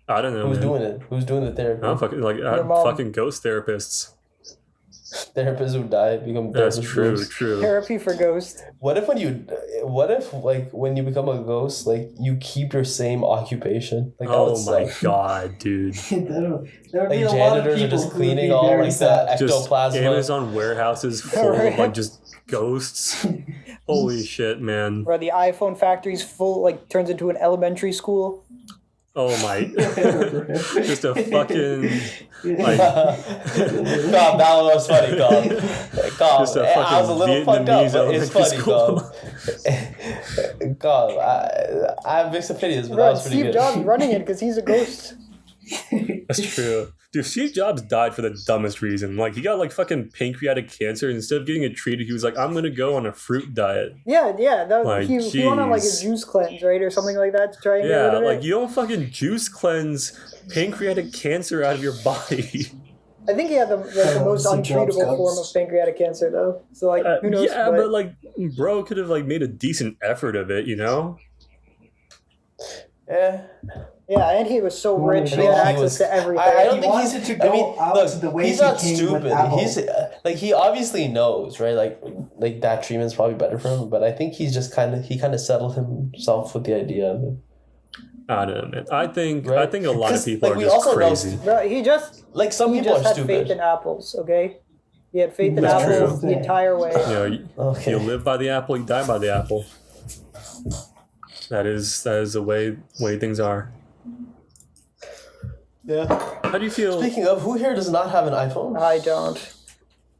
I don't know. Who's man. doing it? Who's doing the therapy? I don't fucking like Your mom. fucking ghost therapists. Therapists who die become That's therapists. true. ghosts. True. Therapy for ghost. What if when you become a ghost, like you keep your same occupation? Like that Oh would my suck. god, dude! There would Like be a lot of janitors are people just who would cleaning be all very like sad. the Just ectoplasm. Amazon warehouses full of Right. like just ghosts. Holy shit, man! Where the iPhone factory's full, like, turns into an elementary school. Oh my! Just a fucking like God, that one was funny, God. just a I was a little fucking fucked up, Vietnamese but it's elementary funny, school. God. God, I have mixed opinions, but that Bro, was pretty Steve good. Jobs running it because he's a ghost. That's true. Dude, Steve Jobs died for the dumbest reason. Like, he got, like, fucking pancreatic cancer. And instead of getting it treated, he was like, I'm gonna go on a fruit diet. Yeah. That, Like, he went on like a jeez. juice cleanse, right, or something like that to try and get Yeah, rid of like, it. you don't fucking juice cleanse pancreatic cancer out of your body. I think he had the most Steve Jobs untreatable goes. form of pancreatic cancer, though. So like, who knows? Yeah, but, like, bro could have, like, made a decent effort of it, you know? Yeah. yeah, and he was so rich, he think had he access was- to everything. I don't He think wanted he's. to I go mean, out look, the way he's he not came with stupid. Apple. He's like he obviously knows, right? Like that treatment's probably better for him. But I think he's just kind of settled himself with the idea of it. I don't know, man. I think Right? a lot of 'Cause, people like, are we just also know crazy. Bro, he just Some people are had faith in stupid. apples, okay? He had faith in That's apples true. the entire way. You know, you Okay. live by the apple, you die by the apple. That is the way things are. Yeah. How do you feel? Speaking of, who here does not have an iPhone? I don't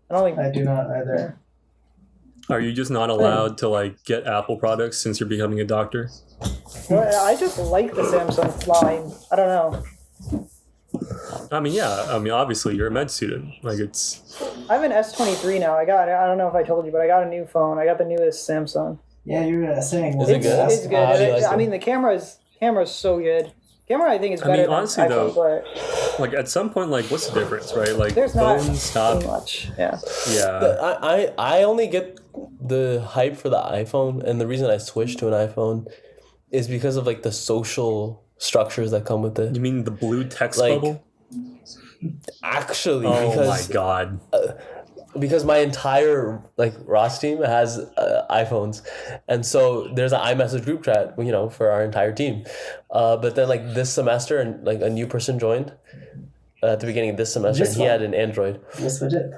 think. I do not either. Are you just not allowed to like get Apple products since you're becoming a doctor? Well, I just like the Samsung line. I don't know. I mean, yeah. I mean, obviously you're a med student. Like it's. I have an S23 now. I don't know if I told you, but I got a new phone. I got the newest Samsung. Yeah, you were saying. Is it good? It's good. How do you like I it? mean, the camera's so good. Camera, I think, is I mean, better honestly, than iPhone, though, but Like at some point, like what's the difference, right? Like there's not phones stop. too much. Yeah. Yeah. I only get the hype for the iPhone, and the reason I switched to an iPhone is because of like the social structures that come with You it. mean the blue text Like, bubble? Actually, Oh because my god. because my entire like Ross team has iPhones, and so there's an iMessage group chat, you know, for our entire team. But then like this semester, and like a new person joined at the beginning of this semester, This and he one? had an Android. Yes, we did.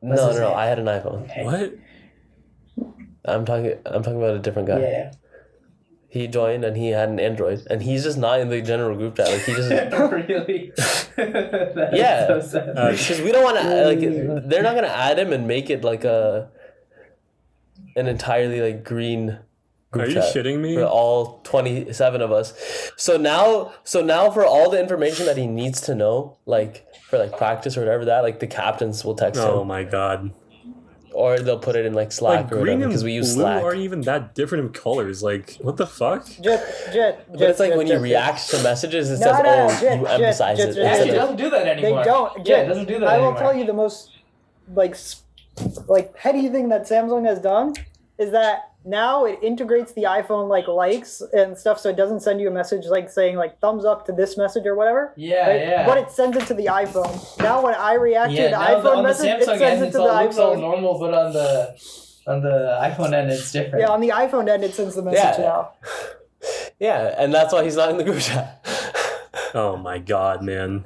No, I had an iPhone. What? I'm talking about a different guy. Yeah. He joined and he had an Android, and he's just not in the general group chat. Like he just Really? That is Yeah. so sad. because we don't want to like they're not gonna add him and make it like an entirely like green group Are you chat shitting me? for all 27 of us. So now for all the information that he needs to know, like for like practice or whatever, that like the captains will text Oh him, my god. or they'll put it in like Slack Like or green whatever and because we use blue Slack. aren't even that different in colors. Like what the fuck? Jet. But it's like when you react to messages, it says, Jet, you emphasize Jet, it. Jet, Yeah, instead it of- doesn't do that They anymore. don't. Yeah, Jet, it doesn't do that I will anymore. tell you the most like petty thing that Samsung has done is that now it integrates the iPhone likes and stuff, so it doesn't send you a message like saying like thumbs up to this message or whatever. Yeah, right? yeah. But it sends it to the iPhone. Now when I react to Yeah, an now iPhone on the message, it Samsung sends end, it it to the looks all iPhone. normal, but on the iPhone end, it's different. Yeah, on the iPhone end, it sends the message Yeah. now. Yeah, and that's why he's not in the group chat. Oh my god, man.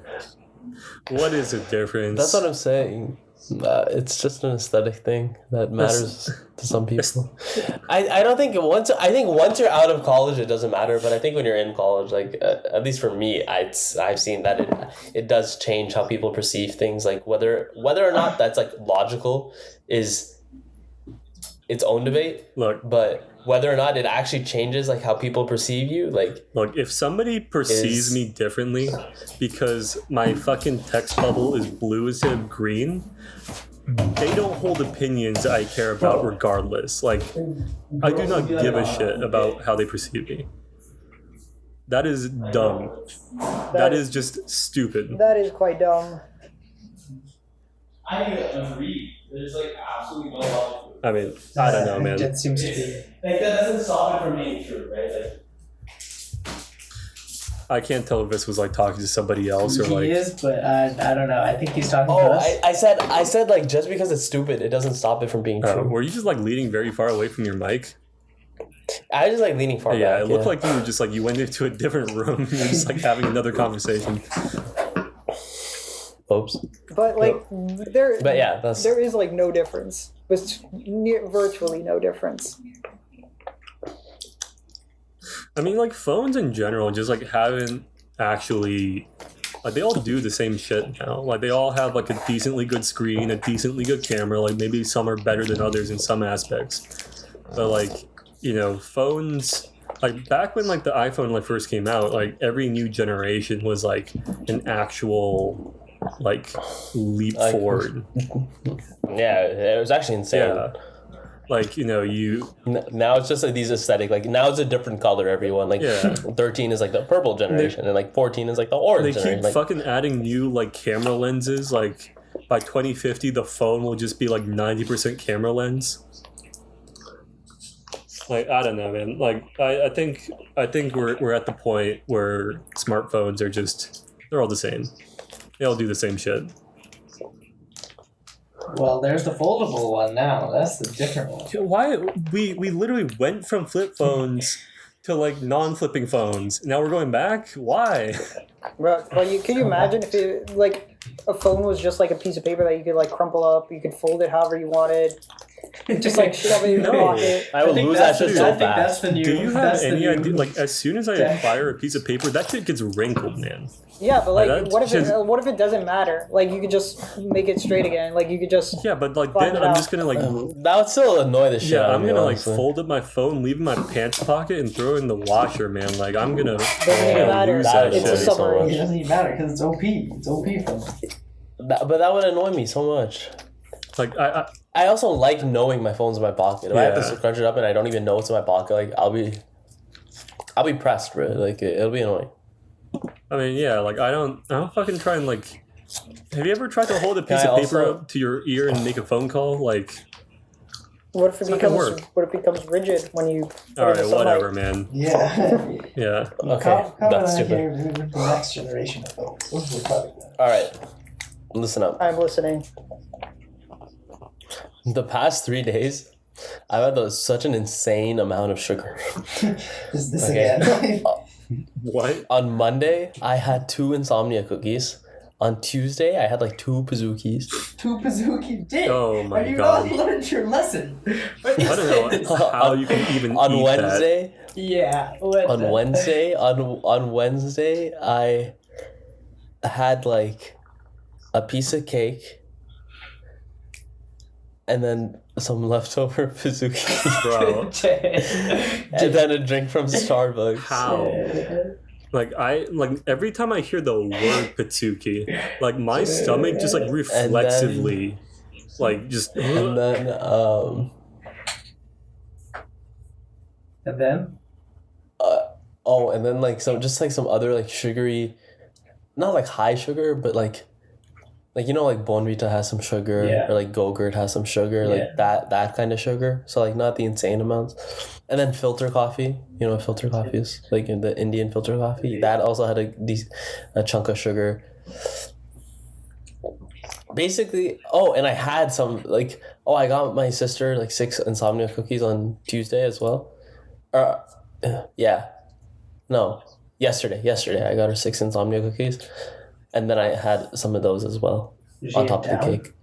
What is the difference? That's what I'm saying. It's just an aesthetic thing that matters to some people. I don't think once you're out of college it doesn't matter, but I think when you're in college, like at least for me, I've seen that it does change how people perceive things. Like whether or not that's like logical is its own debate. Look, but whether or not it actually changes like how people perceive you, like look, if somebody perceives me differently because my fucking text bubble is blue instead of green, they don't hold opinions I care about regardless. Like, I do not give a shit about how they perceive me. That is dumb. That is just stupid. That is quite dumb. I agree. There's like absolutely no logic. I mean, I don't know, man. That seems to be. Like that doesn't stop it from being true, right? Like, I can't tell if this was like talking to somebody else or like. He is, but I don't know. I think he's talking to oh, us. I said like just because it's stupid, it doesn't stop it from being true. Were you just like leaning very far away from your mic? I was just like leaning far Yeah, back. it looked like you were just like you went into a different room and you're just like having another conversation. Oops. But like But yeah, that's there is like no difference. It's virtually no difference. I mean, like phones in general just like haven't actually like they all do the same shit now. Like they all have like a decently good screen, a decently good camera. Like maybe some are better than others in some aspects, but like phones. Like back when like the iPhone like first came out, like every new generation was like an actual like leap Like, forward. yeah, it was actually insane. Yeah. Like, you... Now it's just like these aesthetic, like now it's a different color, everyone. Like 13 is like the purple generation and like 14 is like the orange They generation. keep Like, fucking adding new like camera lenses. Like by 2050, the phone will just be like 90% camera lens. Like, I don't know, man. Like, I think we're at the point where smartphones are just... They're all the same. They all do the same shit. Well, there's the foldable one now. That's the different one. Why we literally went from flip phones to like non-flipping phones. Now we're going back. Why? Bro, can you imagine if it like a phone was just like a piece of paper that you could like crumple up, you could fold it however you wanted, just like shove it in your No. pocket. I would lose that shit so I think that's fast. the new. Do you have that's any the new, idea? Like, as soon as I acquire a piece of paper, that shit gets wrinkled, man. Yeah, but like, Like, what if that's what if it doesn't matter? Like, you could just make it straight again. Like, you could just Yeah, but like Find then it I'm out. just gonna like That would still annoy the shit out yeah, of I'm me, gonna like honestly. fold up my phone, leave it in my pants pocket, and throw it in the washer, man. Like I'm gonna doesn't even matter. lose that It's a shit. submarine. It doesn't even matter because it's OP. It's OP phone. But that would annoy me so much. Like I I also like knowing my phone's in my pocket. If I have Yeah. to scrunch it up and I don't even know it's in my pocket, like I'll be pressed, bro. Like it'll be annoying. mean, yeah, like I don't fucking try and like. Have you ever tried to hold a piece I of paper also- up to your ear and make a phone call? Like, What if it not gonna becomes work. what if it becomes rigid when you? all right, whatever, man. Yeah. Yeah. Okay, that's stupid. Here, moving to the next generation of phones. We're probably done. All right, listen up. I'm listening. The past 3 days, I've had such an insane amount of sugar. Is this Okay. again? What? On Monday, I had 2 insomnia cookies. On Tuesday, I had like 2 Pazookies. Two Pazuki dick. Oh my Have you God. not learned your lesson? I don't know how you can even On eat Wednesday, Yeah. What on the- Wednesday, I had like a piece of cake and then some leftover Pazookies. that, bro. And then a drink from Starbucks. How? Like every time I hear the word Patookie, like my stomach just like reflexively, like just. And then And then? and then like some other like sugary, not like high sugar, but like like Bonvita has some sugar, Yeah. or like Go-Gurt has some sugar, Yeah. like that kind of sugar. So like not the insane amounts. And then filter coffee, you know what filter coffee is, like in the Indian filter coffee. That also had a chunk of sugar. Basically, and I had some I got my sister like 6 insomnia cookies on Tuesday as well. Yeah. No. Yesterday, I got her 6 insomnia cookies, and then I had some of those as well Is on she top in of the town? cake.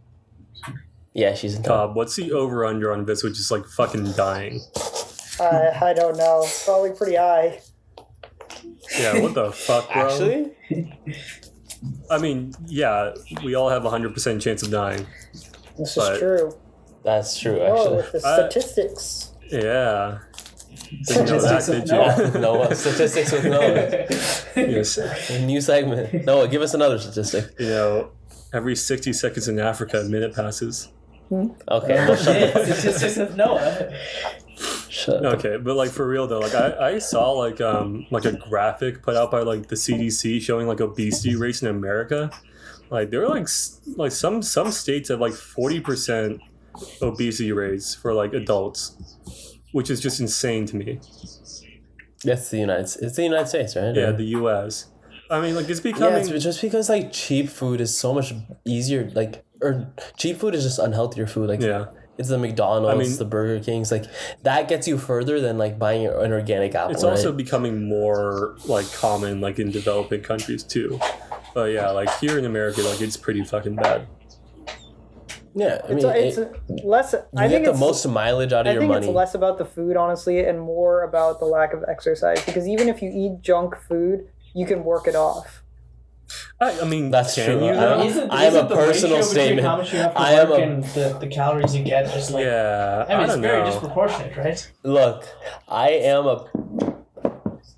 Yeah, she's in town. What's the over under on Viswitch just like fucking dying? I don't know. Probably pretty high. Yeah, what the fuck, bro? Actually, I mean, yeah, we all have a 100% chance of dying. This But- is true. that's true. Oh, Actually, with the I- statistics. Yeah. Didn't know that, Statistics of did you? Noah. Noah, statistics with Noah. Yes. New segment. Noah, give us another statistic. You know, every 60 seconds in Africa, a minute passes. Okay, well, Statistics of Noah. shut up. Okay, but like for real though, like I saw like a graphic put out by like the CDC showing like obesity rates in America. Like there were like some states have like 40% obesity rates for like adults, which is just insane to me. That's the United. It's the United States, right? Yeah, the U.S. I mean, like it's Yeah, becoming. it's just because like cheap food is so much easier. Like, or cheap food is just unhealthier food. Like, Yeah. it's the McDonald's, I mean- the Burger Kings. Like, that gets you further than like buying an organic apple. It's also right? becoming more like common like in developing countries too. But yeah, like here in America, like it's pretty fucking bad. yeah. I mean, It's less. you I get think the it's most mileage out of I your think money. it's less about the food, honestly, and more about the lack of exercise. Because even if you eat junk food, you can work it off. I mean, That's can true. you? I though? don't- I am a the personal ratio between statement. How much you have to I am work a- and the calories you get, just like Yeah, I mean, it's don't very know. disproportionate, right? Look, I am a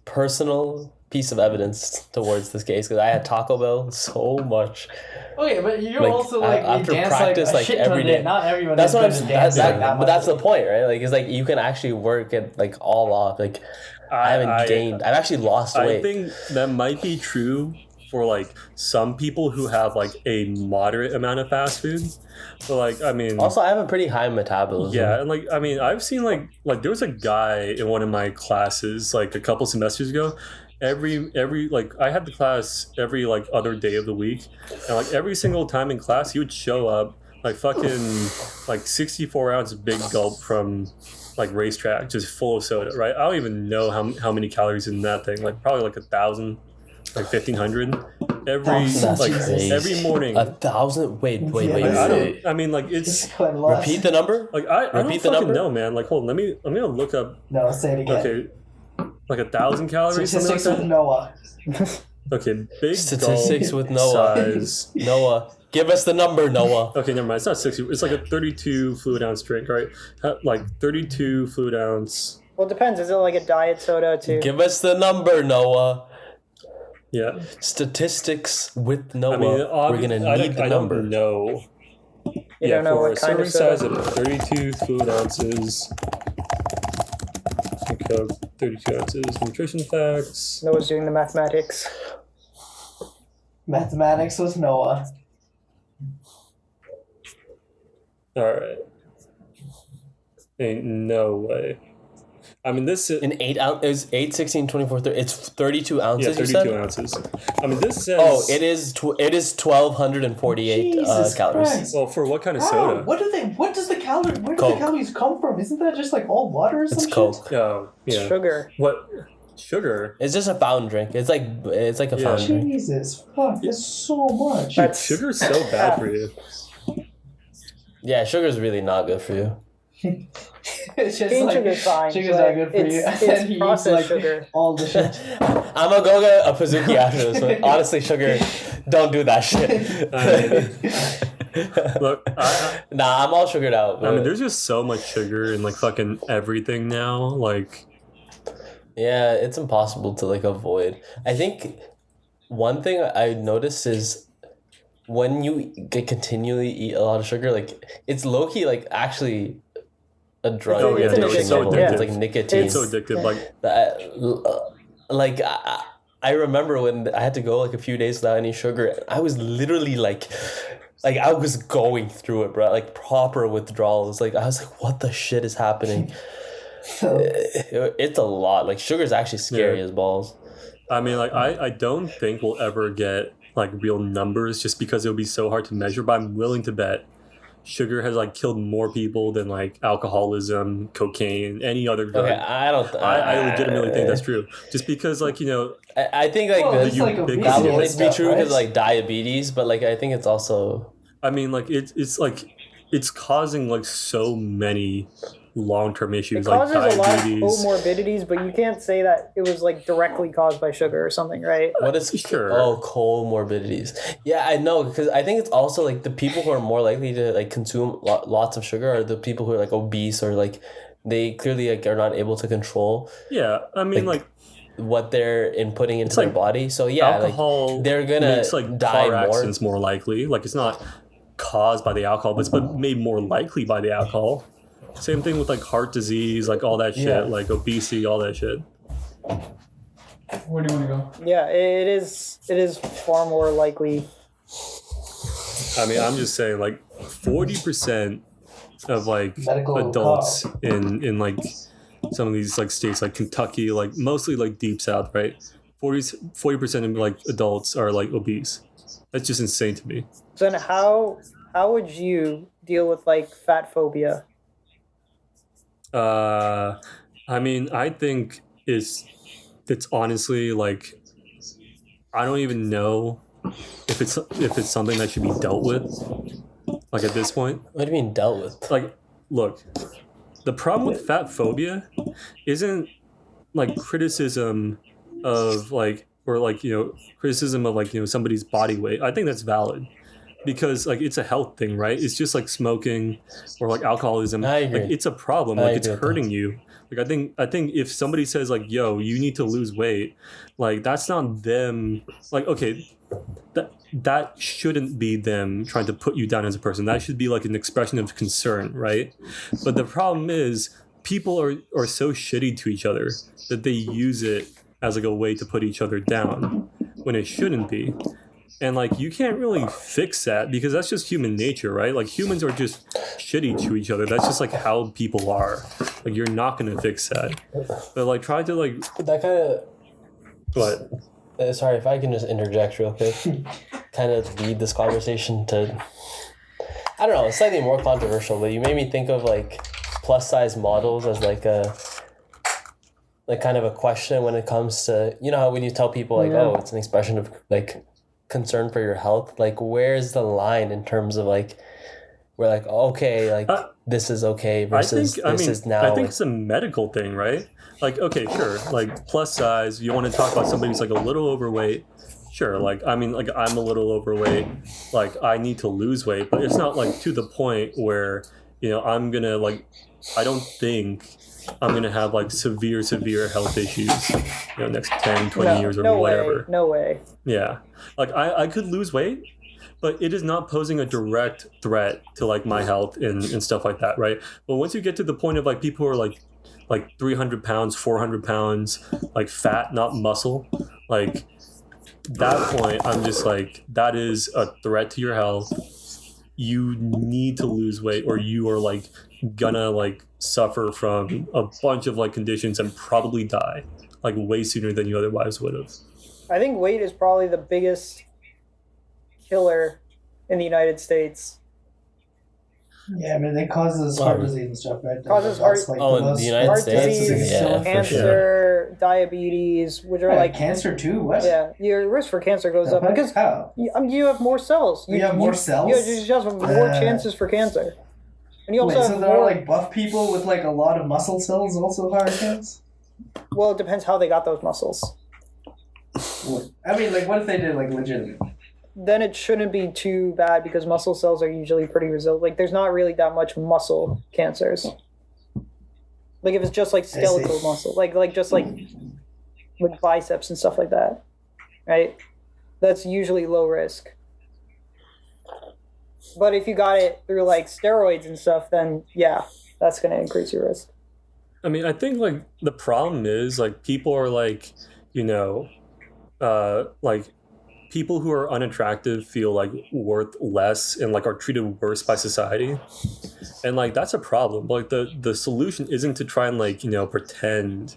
personal piece of evidence towards this case because I had Taco Bell so much. Okay, but you're Like, also like after you dance practice, like a like, shit ton every of day. day. Not everyone That's is what I'm good saying. at dancing like that But that's the much. point, right? Like, it's like you can actually work it like all off. Like, I haven't gained. I've actually lost I weight. think that might be true for like some people who have like a moderate amount of fast food. But like, I mean, Also, I have a pretty high metabolism. yeah, and like I mean, I've seen like there was a guy in one of my classes like a couple semesters ago. Every like I had the class every like other day of the week, and like every single time in class he would show up like fucking like 64-ounce big gulp from like racetrack just full of soda, right? I don't even know how many calories in that thing, like probably like 1,000, like 1,500 every That's like crazy. every morning. 1,000? Wait. Like, I mean like it's Repeat the number? like I don't Repeat the fucking number? know, man. Like hold on, I'm gonna look up. No, say it again. Okay, like 1,000 calories. Something like Statistics with that? Noah. Okay, big Statistics gulp with Noah. size. Noah. Give us the number, Noah. Okay, never mind. It's not 60. It's like a 32 fluid ounce drink, right? Like 32 fluid ounce. Well, it depends. Is it like a diet soda too? Give us the number, Noah. Yeah. Statistics with Noah. I mean, We're going to need the I number. don't know. You don't know for what a kind serving of soda? size of 32 fluid ounces. Coke, 32 ounces. Nutrition facts. Noah's doing the mathematics. Mathematics with Noah. All right. Ain't no way. I mean, this is. An 8 ounce, it was 8, 16, 24, 30. It's 32 ounces, Yeah, you 32 said? ounces. I mean, this says. Oh, it is 1,248 Jesus calories. Christ. Well, for what kind of How? soda? What does the calorie? Where do Coke. the calories come from? Isn't that just like all water or some It's shit? Coke. Oh, yeah. Sugar. What? Sugar? It's just a fountain drink. It's like a Yeah. fountain drink. Jesus, fuck, that's so much. Dude, That's- sugar's so bad for you. Yeah, sugar's really not good for you. It's just Cane like sugar's fine. sugar's but not good for you. it's, And then It's he eats processed like sugar. all the shit. I'm gonna go get a Pazuki after this one. Honestly, sugar, don't do that shit. Look, Nah, I'm all sugared out. I mean, but- there's just so much sugar in like fucking everything now. Like, Yeah, it's impossible to like avoid. I think one thing I noticed is when you continually eat a lot of sugar, like it's low key like actually a drug. Oh, yeah, addiction dude, it's so level. addictive. It's like nicotine. it's so addictive. Like, Like I remember when I had to go like a few days without any sugar. I was literally like I was going through it, bro. Like proper withdrawals. Like I was like, what the shit is happening? It's a lot. Like sugar's actually scary Yeah. as balls. I mean, like, I don't think we'll ever get like real numbers just because it'll be so hard to measure. But I'm willing to bet sugar has like killed more people than like alcoholism, cocaine, any other drug. Okay, I don't. I legitimately think that's true. Just because, like, I think like Well, the, it's like that obesity will and only be stuff, true right? because like diabetes, but like I think it's also I mean, like it's like it's causing like so many long-term It issues like causes a lot of diabetes. comorbidities, but you can't say that it was like directly caused by sugar or something, right? what is Sure. comorbidities. Yeah, I know because I think it's also like the people who are more likely to like consume lots of sugar are the people who are like obese or like they clearly like are not able to control Yeah, I mean, like what they're inputting into It's their like body. So yeah, alcohol like they're gonna makes like die car more. accidents more likely. Like it's not caused by the alcohol, but it's made more likely by the alcohol. Same thing with like heart disease, like all that shit, Yeah. like obesity, all that shit. Where do you want to go? Yeah, it is. It is far more likely. I mean, I'm just saying, like 40% of like Medical adults in like some of these like states, like Kentucky, like mostly like deep south, right? 40% of like adults are like obese. That's just insane to me. So then, how would you deal with like fat phobia? I mean, I think it's honestly like I don't even know if it's something that should be dealt with. Like at this point, What do you mean dealt with? like look, the problem with fat phobia isn't like criticism of like or like criticism of like somebody's body weight. I think that's valid because like it's a health thing, right? It's just like smoking or like alcoholism. I agree. Like it's a problem. I Like it's agree with that. hurting you. Like I think if somebody says like, "Yo, you need to lose weight," like that's not them. Like okay, that shouldn't be them trying to put you down as a person. That should be like an expression of concern, right? But the problem is people are so shitty to each other that they use it as like a way to put each other down when it shouldn't be. And like you can't really fix that because that's just human nature, right? Like humans are just shitty to each other. That's just like how people are. Like you're not gonna fix that. But like try to like That kind of. what? Sorry if I can just interject real quick. Kind of lead this conversation to. I don't know. It's slightly more controversial, but you made me think of like plus size models as like a. Like kind of a question when it comes to how when you tell people like Yeah. it's an expression of like concern for your health, like where's the line in terms of like we're like okay like this is okay versus this is now I think like, it's a medical thing, right? Like, okay, sure. Like plus size, you want to talk about somebody who's like a little overweight. Sure, like I mean like I'm a little overweight. Like I need to lose weight, but it's not like to the point where, I'm gonna like I don't think I'm gonna have like severe health issues, next 10, 20 years or whatever. No way. Yeah. Like I could lose weight, but it is not posing a direct threat to like my health and stuff like that, right? But once you get to the point of like people who are like 300 pounds, 400 pounds, like fat, not muscle, like that point, I'm just like, that is a threat to your health. You need to lose weight or you are like gonna like suffer from a bunch of like conditions and probably die like way sooner than you otherwise would have. I think weight is probably the biggest killer in the United States. Yeah, I mean, it causes heart disease and stuff, right? Causes That's, heart- Oh, in most- the United Heart States? disease, Yeah, for cancer, diabetes, which are Yeah, like cancer too. What? yeah, your risk for cancer goes The up heck? because How? you have more cells. You have more cells? You just have more chances for cancer, and you also Wait, have so there are more. like buff people with like a lot of muscle cells also higher chance? Well, it depends how they got those muscles. I mean, like, what if they did like legitimate? Then it shouldn't be too bad because muscle cells are usually pretty resilient. Like, there's not really that much muscle cancers. Like, if it's just like skeletal muscle, like just like with biceps and stuff like that, right? That's usually low risk. But if you got it through like steroids and stuff, then yeah, that's going to increase your risk. I mean, I think like the problem is like people are like, like people who are unattractive feel like worth less and like are treated worse by society. And like that's a problem. Like the solution isn't to try and like, pretend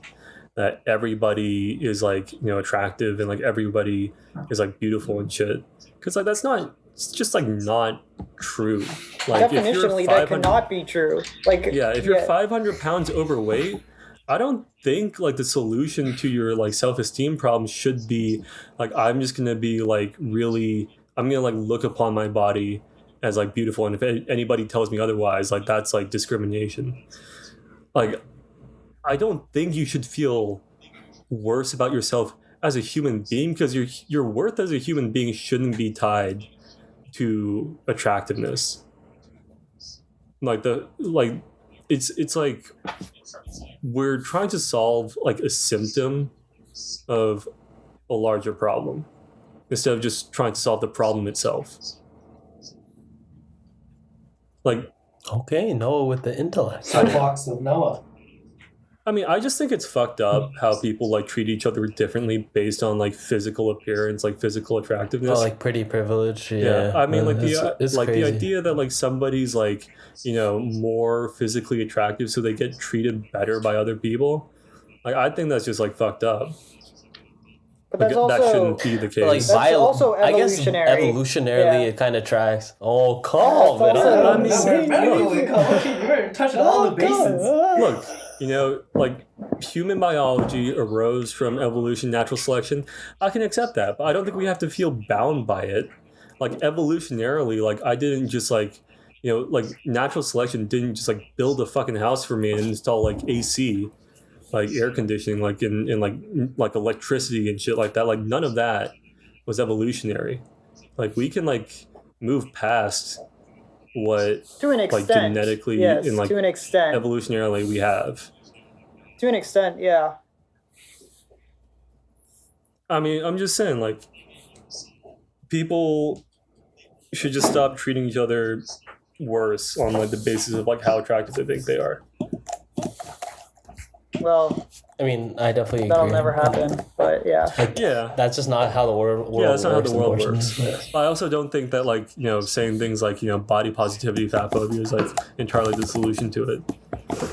that everybody is like, attractive and like everybody is like beautiful and shit. Cause like that's not it's just like not true. Like Definitionally, that cannot be true. Like, yeah, if you're 500 pounds overweight, I don't think like the solution to your like self-esteem problem should be like I'm just gonna be like really I'm gonna like look upon my body as like beautiful, and if anybody tells me otherwise, like that's like discrimination. Like I don't think you should feel worse about yourself as a human being, because your worth as a human being shouldn't be tied to attractiveness. It's like we're trying to solve like a symptom of a larger problem instead of just trying to solve the problem itself. Like, okay, Noah with the intellect. Soapbox of Noah. I mean, I just think it's fucked up how people like treat each other differently based on like physical appearance, like physical attractiveness. Oh, like pretty privilege. Yeah. I mean, like it's the crazy. idea that like somebody's like, you know, more physically attractive so they get treated better by other people. Like I think that's just like fucked up. but Like, that's also that shouldn't be the But, like, case. That's also I guess evolutionary. evolutionarily Yeah. it kind of tracks. Oh, calm. That's man. also- I'm just saying, You're touching all the bases. Look, you know, like human biology arose from evolution, natural selection. I can accept that, but I don't think we have to feel bound by it. Like evolutionarily, like I didn't just like, you know, like natural selection didn't just like build a fucking house for me and install like AC, like air conditioning, like in like electricity and shit like that. Like none of that was evolutionary. Like we can like move past what to an like extent. genetically yes, and like to an extent. evolutionarily we have. To an extent, yeah. I mean, I'm just saying, like, people should just stop treating each other worse on like the basis of like how attractive they think they are. Well, I mean, I definitely that'll agree. never happen. But yeah. Yeah. That's just not how the world Yeah, that's not how works, the world unfortunately. works. I also don't think that like, you know, saying things like, you know, body positivity, fat phobia is like entirely the solution to it.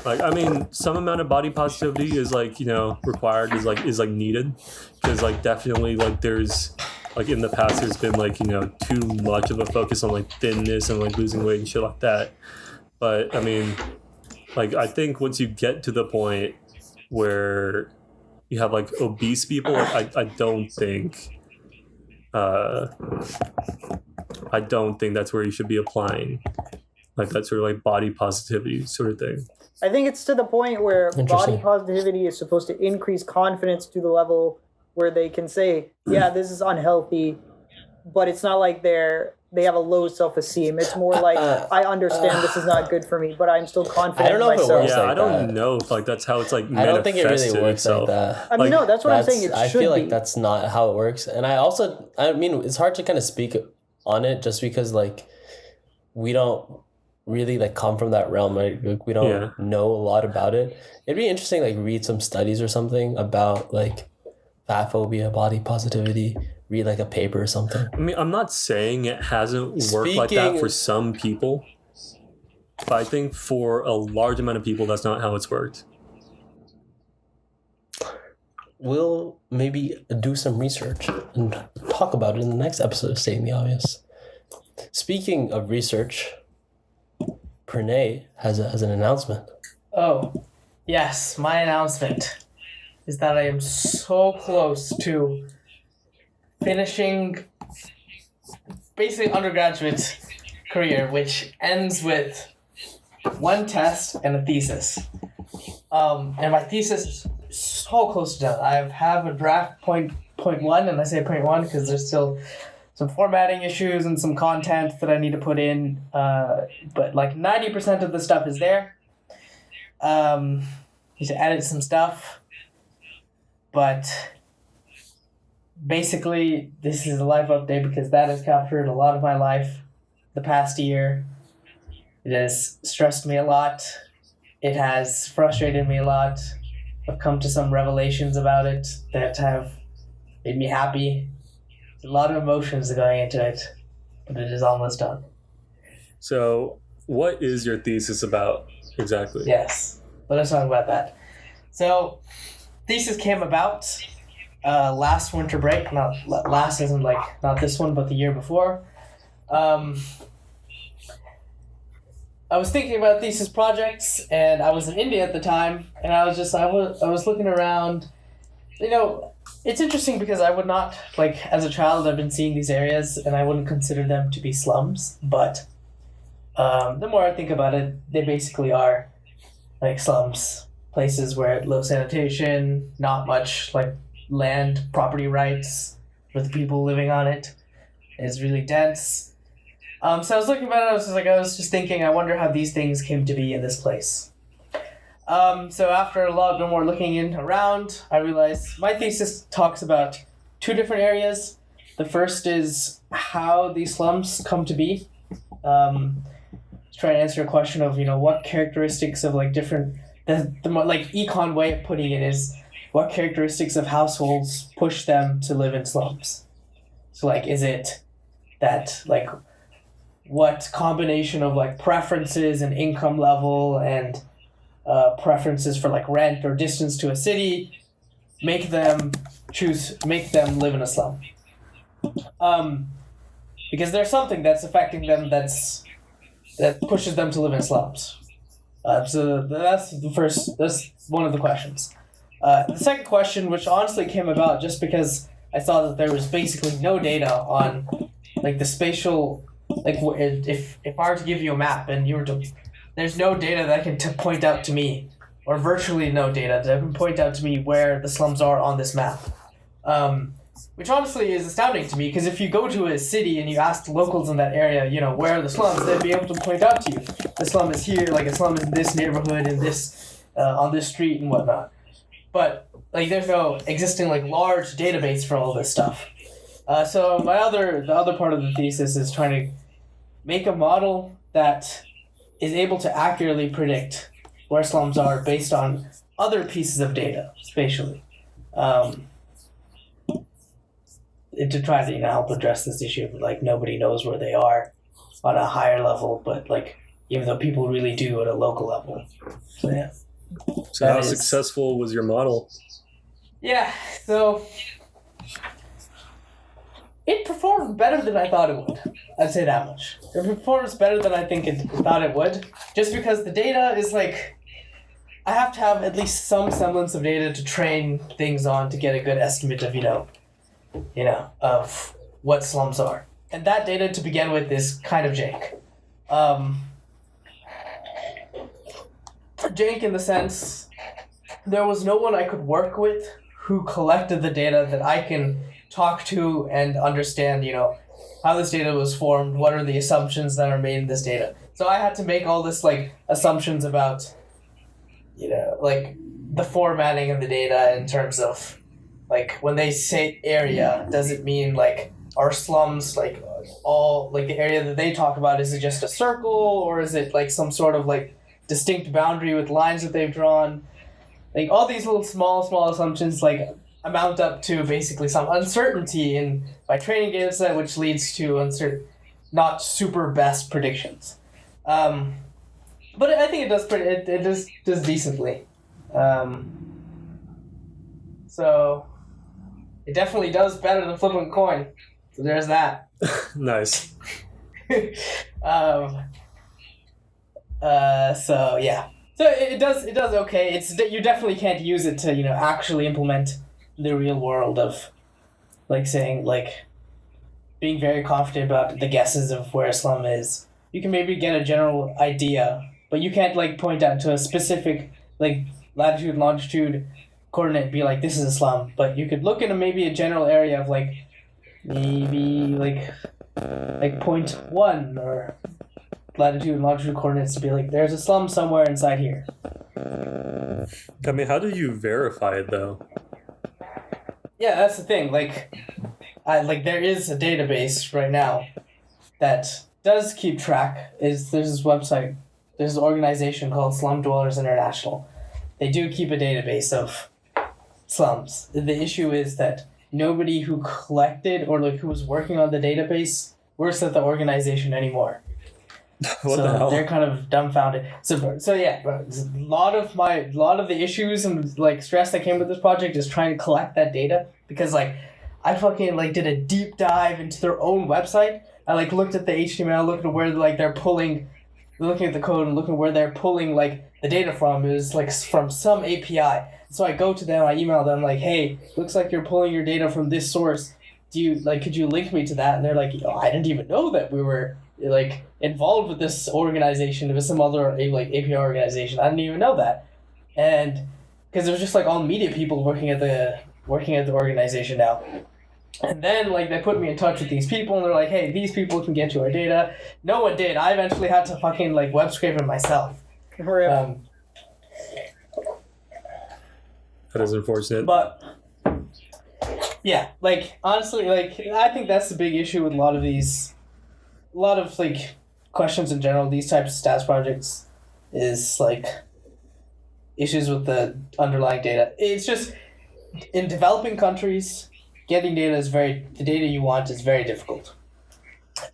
Like, I mean, some amount of body positivity is like, you know, required, is like needed, because like definitely like there's like in the past there's been like, you know, too much of a focus on like thinness and like losing weight and shit like that. But I mean, like I think once you get to the point where you have like obese people, like I don't think that's where you should be applying like that sort of like body positivity sort of thing. I think it's to the point where body Interesting. positivity is supposed to increase confidence to the level where they can say, yeah, this is unhealthy, but it's not like they have a low self-esteem. It's more like, I understand this is not good for me, but I'm still confident I don't know in if it myself. works Yeah, like I don't that. know if like that's how it's like I don't think it really manifested works itself. like that. I mean, Like, no, that's what I'm saying. It I should feel be. like that's not how it works. And I mean, it's hard to kind of speak on it just because like we don't really like come from that realm, right? Like, we don't know a lot about it. It'd be interesting like read some studies or something about like fat phobia, body positivity, read like a paper or something. I mean, I'm not saying it hasn't worked like that Speaking- for some people, but I think for a large amount of people, that's not how it's worked. We'll maybe do some research and talk about it in the next episode of Stating the Obvious. Speaking of research, Pranay has an announcement. Oh, yes, my announcement is that I am so close to finishing basically undergraduate career, which ends with one test and a thesis. And my thesis is so close to done. I have a draft point one, and I say point one because there's still some formatting issues and some content that I need to put in. But like 90% of the stuff is there. Need to edit some stuff. But basically, this is a life update because that has captured a lot of my life the past year. It has stressed me a lot. It has frustrated me a lot. I've come to some revelations about it that have made me happy. There's a lot of emotions going into it, but it is almost done. So, what is your thesis about exactly? Yes, let us talk about that. So, thesis came about last winter break. Not last isn't like not this one, but the year before. I was thinking about thesis projects, and I was in India at the time, and I was looking around. You know, it's interesting because I would not, like, as a child, I've been seeing these areas, and I wouldn't consider them to be slums, but the more I think about it, they basically are, like, slums. Places where low sanitation, not much, like, land, property rights, with people living on it. It's really dense. So I was looking about it, I was just thinking, I wonder how these things came to be in this place. So after a lot more looking in around, I realized my thesis talks about two different areas. The first is how these slums come to be. Try to answer a question of, what characteristics of like different, the more like econ way of putting it is, what characteristics of households push them to live in slums? So like, is it that like, what combination of like preferences and income level and preferences for like rent or distance to a city make them live in a slum? Because there's something that's affecting them that pushes them to live in slums. So that's one of the questions. The second question, which honestly came about just because I saw that there was basically no data on like the spatial, like if I were to give you a map and you were to, there's no data that can point out to me, or virtually no data that can point out to me where the slums are on this map. Which honestly is astounding to me, because if you go to a city and you ask the locals in that area, where are the slums, they'd be able to point out to you. The slum is here, like a slum is in this neighborhood, in this, on this street and whatnot. But like there's no existing like large database for all this stuff. So the other part of the thesis is trying to make a model that is able to accurately predict where slums are based on other pieces of data spatially. To try to help address this issue of like nobody knows where they are on a higher level, but like even though people really do at a local level. So yeah. So how successful was your model? Yeah, so it performed better than I thought it would. I'd say that much. It performs better than I think it thought it would, just because the data is like, I have to have at least some semblance of data to train things on to get a good estimate of, of what slums are. And that data to begin with is kind of jank. Jank in the sense, there was no one I could work with who collected the data that I can talk to and understand, how this data was formed, what are the assumptions that are made in this data. So I had to make all this like assumptions about, like the formatting of the data in terms of like when they say area, does it mean like are slums like all like the area that they talk about, is it just a circle or is it like some sort of like distinct boundary with lines that they've drawn? Like all these little small assumptions like amount up to basically some uncertainty in my training data set, which leads to not super best predictions. But I think it does it does decently. So it definitely does better than flipping a coin. So there's that. Nice. So yeah. So it does okay. You definitely can't use it to, actually implement the real world of like saying like being very confident about the guesses of where a slum is. You can maybe get a general idea, but you can't like point out to a specific like latitude and longitude coordinate and be like, this is a slum. But you could look into maybe a general area of like maybe like 0.1 or latitude and longitude coordinates to be like, there's a slum somewhere inside here. I mean, how do you verify it though? Yeah, that's the thing. Like there is a database right now that does keep track. There's this website, there's an organization called Slum Dwellers International. They do keep a database of slums. The issue is that nobody who collected or like who was working on the database works at the organization anymore. What the hell? They're kind of dumbfounded. So yeah, a lot of the issues and like stress that came with this project is trying to collect that data, because like I fucking like did a deep dive into their own website I like looked at the HTML, looked at where like they're pulling, looking at the code and looking where they're pulling like the data from is like from some API. So I go to them, I email them like, hey, looks like you're pulling your data from this source. Could you link me to that? And they're like, oh, I didn't even know that we were like involved with this organization, with some other like API organization. I didn't even know that. And because it was just like all media people working at the organization now. And then like they put me in touch with these people and they're like, hey, these people can get to our data. No one did. I eventually had to fucking like web scrape it myself. Rip. That is unfortunate. But yeah, like honestly, like I think that's the big issue with a lot of like questions in general, these types of stats projects is like issues with the underlying data. It's just in developing countries, getting the data you want is very difficult.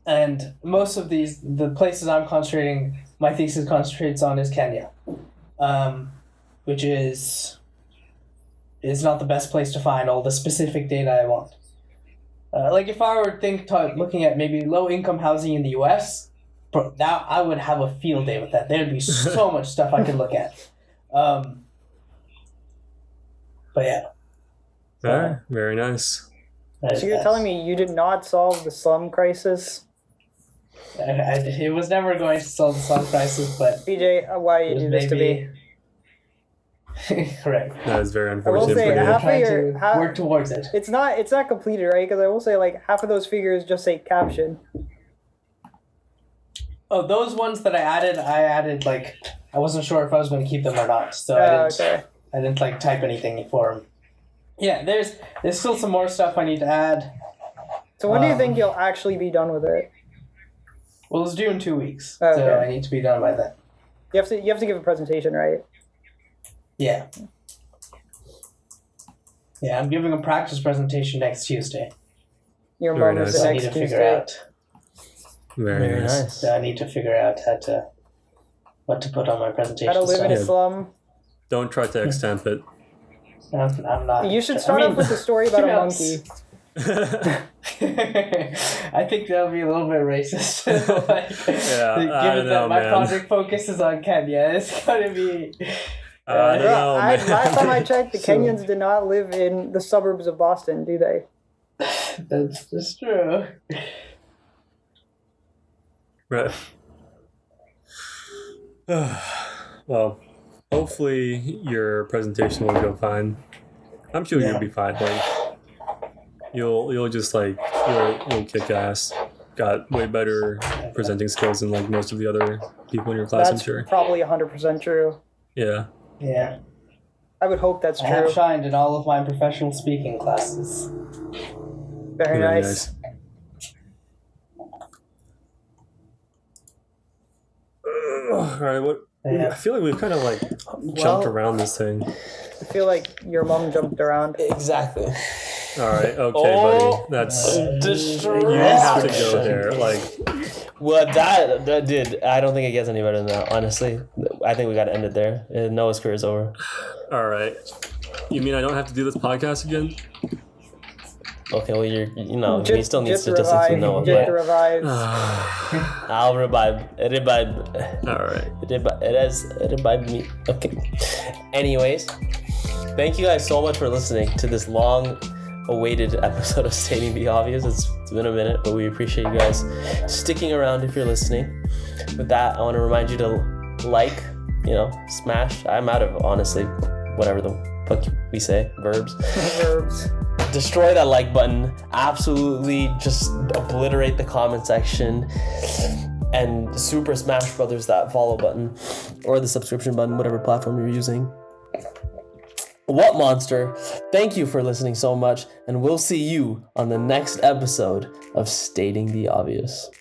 And most of the places I'm concentrating, my thesis concentrates on is Kenya, which is not the best place to find all the specific data I want. Like if I were looking at maybe low income housing in the US, now I would have a field day with that. There'd be so much stuff I could look at. But yeah. Yeah, very nice. So you're telling me you did not solve the slum crisis? It was never going to solve the slum crisis, but BJ, why you do this to me? Correct. That is very I will unfortunate. say for you. half of your work towards it. It's not completed, right? Because I will say like half of those figures just say caption. Oh, those ones that I added like I wasn't sure if I was going to keep them or not, so I didn't like type anything for them. Yeah, there's still some more stuff I need to add. So when do you think you'll actually be done with it? Well, it's due in 2 weeks, Okay. so I need to be done by then. You have to give a presentation, right? Yeah. Yeah, I'm giving a practice presentation next Tuesday. Your Very mom is nice. the I need next to figure Tuesday. out. Very nice. So I need to figure out what to put on my presentation. How to live in a Yeah. slum. Don't try to extemp it. I'm not. You should start off with the story about a monkey. I think that'll be a little bit racist. Yeah, given I don't know, that my man. project focuses on Kenya, it's gonna be. I don't know, man. Last time I checked, the So- Kenyans did not live in the suburbs of Boston, do they? That's true. Right. Well, hopefully your presentation will go fine. I'm sure Yeah. you'll be fine. Like you'll just like you'll kick ass. Got way better presenting skills than like most of the other people in your class. That's I'm sure. probably 100% true. Yeah. Yeah, I would hope that's I have true. shined in all of my professional speaking classes. Very nice. All right. What? Yeah. I feel like we've kind of like jumped around this thing. I feel like your mom jumped around. Exactly. All right. Okay, Oh, buddy. That's Destruction. you have to go there. Like. Well, that did. I don't think it gets any better than that. Honestly, I think we got to end it there. Noah's career is over. All right. You mean I don't have to do this podcast again? Okay, well we Just still need just statistics revive. with Noah, Just but revive. I'll revive. Revive. All right. It revived me. Okay. Anyways, thank you guys so much for listening to this long-awaited episode of Stating the Obvious. It's been a minute, but we appreciate you guys sticking around if you're listening. With that, I want to remind you to like, smash. I'm out of, honestly, whatever the fuck we say, verbs. Verbs. Destroy that like button. Absolutely just obliterate the comment section. And super smash brothers that follow button. Or the subscription button, whatever platform you're using. What monster? Thank you for listening so much. And we'll see you on the next episode of Stating the Obvious.